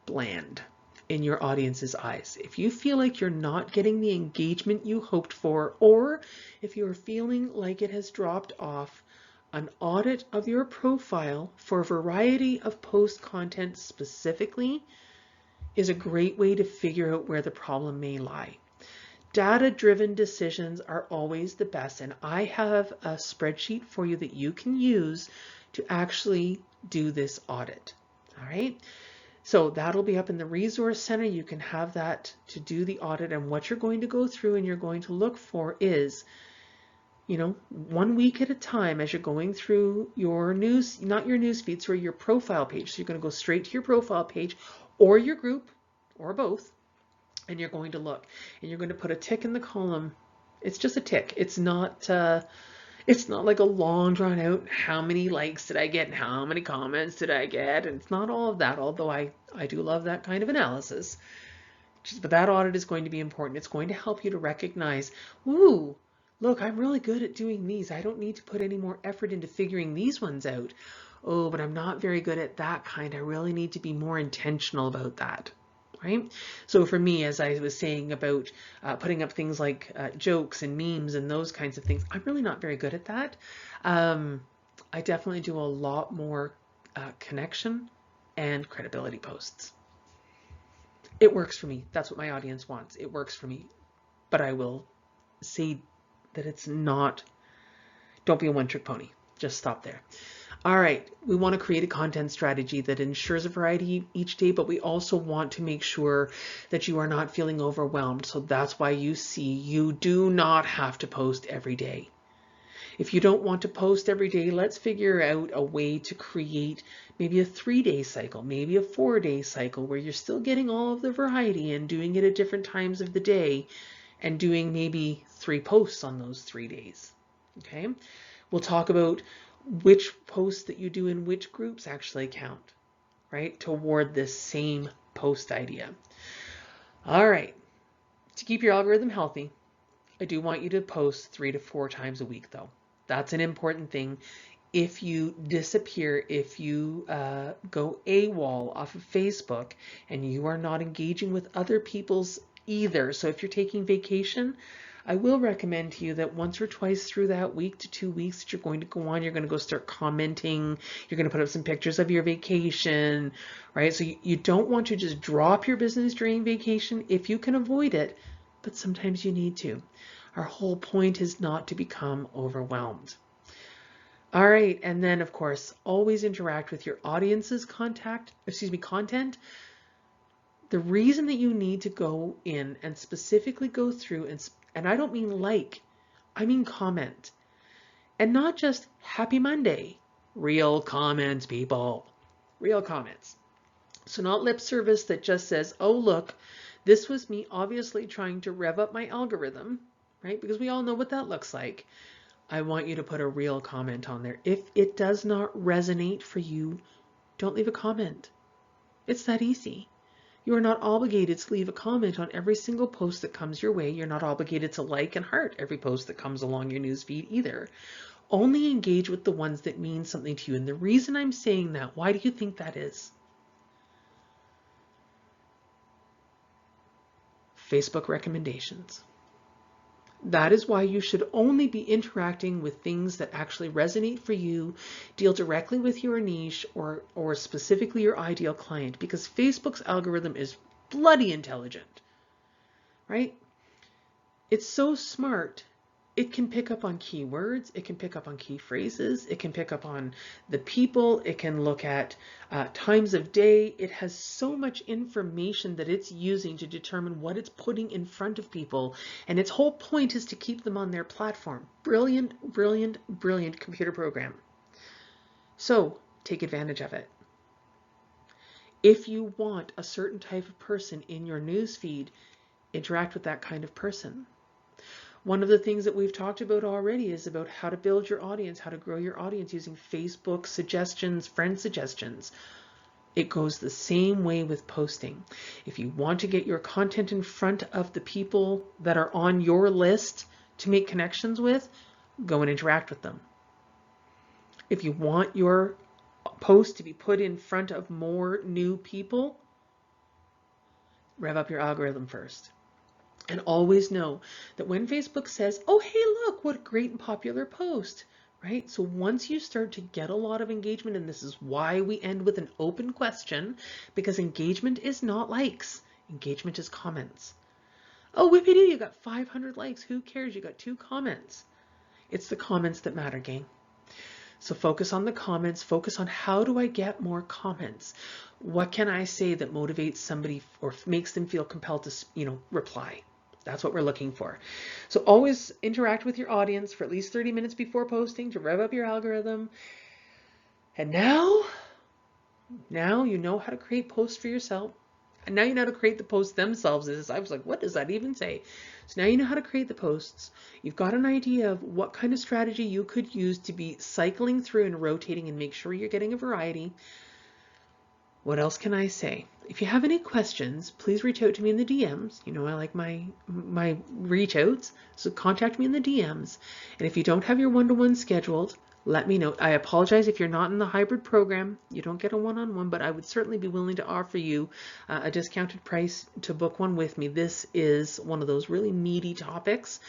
bland in your audience's eyes? If you feel like you're not getting the engagement you hoped for, or if you're feeling like it has dropped off, an audit of your profile for a variety of post content specifically is a great way to figure out where the problem may lie. Data-driven decisions are always the best, and I have a spreadsheet for you that you can use to actually do this audit. All right. So that'll be up in the resource center. You can have that to do the audit, and what you're going to go through and you're going to look for is, 1 week at a time as you're going through your news, not your news feeds, or your profile page. So you're going to go straight to your profile page or your group or both, and you're going to look and you're going to put a tick in the column. It's just a tick. It's not like a long drawn out, how many likes did I get and how many comments did I get? And it's not all of that, although I do love that kind of analysis. But that audit is going to be important. It's going to help you to recognize, ooh, look, I'm really good at doing these. I don't need to put any more effort into figuring these ones out. Oh, but I'm not very good at that kind. I really need to be more intentional about that. Right? So for me, as I was saying about putting up things like jokes and memes and those kinds of things, I'm really not very good at that. I definitely do a lot more connection and credibility posts. It works for me. That's what my audience wants. It works for me. But I will say that it's not. Don't be a one-trick pony. Just stop there. All right, we want to create a content strategy that ensures a variety each day, but we also want to make sure that you are not feeling overwhelmed. So that's why you see you do not have to post every day. If you don't want to post every day, let's figure out a way to create maybe a 3-day cycle, maybe a 4-day cycle where you're still getting all of the variety and doing it at different times of the day and doing maybe 3 posts on those 3 days. Okay, we'll talk about which posts that you do in which groups actually count, right, toward this same post idea. All right, to keep your algorithm healthy, I do want you to post 3 to 4 times a week though. That's an important thing. If you disappear, if you go AWOL off of Facebook and you are not engaging with other people's either, so if you're taking vacation, I will recommend to you that once or twice through that week to 2 weeks that you're going to go on, you're going to go start commenting, you're going to put up some pictures of your vacation, right? So you don't want to just drop your business during vacation if you can avoid it, but sometimes you need to. Our whole point is not to become overwhelmed. All right, and then of course, always interact with your audience's content. The reason that you need to go in and specifically go through, and I don't mean like, I mean comment. And not just happy Monday, real comments, people, real comments. So not lip service that just says, oh, look, this was me obviously trying to rev up my algorithm, right? Because we all know what that looks like. I want you to put a real comment on there. If it does not resonate for you, don't leave a comment. It's that easy. You are not obligated to leave a comment on every single post that comes your way. You're not obligated to like and heart every post that comes along your newsfeed either. Only engage with the ones that mean something to you. And the reason I'm saying that, why do you think that is? Facebook recommendations. That is why you should only be interacting with things that actually resonate for you, deal directly with your niche or specifically your ideal client, because Facebook's algorithm is bloody intelligent, right? It's so smart. It can pick up on keywords, it can pick up on key phrases, it can pick up on the people, it can look at times of day. It has so much information that it's using to determine what it's putting in front of people, and its whole point is to keep them on their platform. Brilliant, brilliant, brilliant computer program. So take advantage of it. If you want a certain type of person in your newsfeed, interact with that kind of person. One of the things that we've talked about already is about how to build your audience, how to grow your audience using Facebook suggestions, friend suggestions. It goes the same way with posting. If you want to get your content in front of the people that are on your list to make connections with, go and interact with them. If you want your post to be put in front of more new people, rev up your algorithm first. And always know that when Facebook says, oh, hey, look, what a great and popular post, right? So once you start to get a lot of engagement, and this is why we end with an open question, because engagement is not likes. Engagement is comments. Oh, whippy-doo, you got 500 likes. Who cares? You got 2 comments. It's the comments that matter, gang. So focus on the comments. Focus on how do I get more comments? What can I say that motivates somebody or makes them feel compelled to, reply? That's what we're looking for. So always interact with your audience for at least 30 minutes before posting to rev up your algorithm. And now you know how to create posts for yourself. And now you know how to create the posts themselves. I was like, what does that even say? So now you know how to create the posts. You've got an idea of what kind of strategy you could use to be cycling through and rotating and make sure you're getting a variety. What else can I say? If you have any questions, please reach out to me in the DMs. You know I like my reach outs, so contact me in the DMs. And if you don't have your one-to-one scheduled, let me know. I apologize if you're not in the hybrid program. You don't get a one-on-one, but I would certainly be willing to offer you a discounted price to book one with me. This is one of those really meaty topics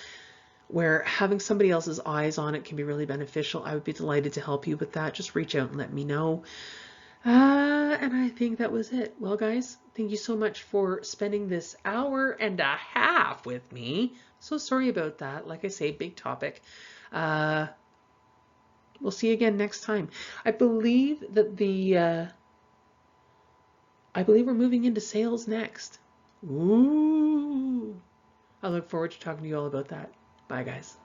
where having somebody else's eyes on it can be really beneficial. I would be delighted to help you with that. Just reach out and let me know. And I think that was it. Well, guys, thank you so much for spending this hour and a half with me. So sorry about that. Like I say, big topic. We'll see you again next time. I believe that I believe we're moving into sales next. Ooh. I look forward to talking to you all about that. Bye, guys.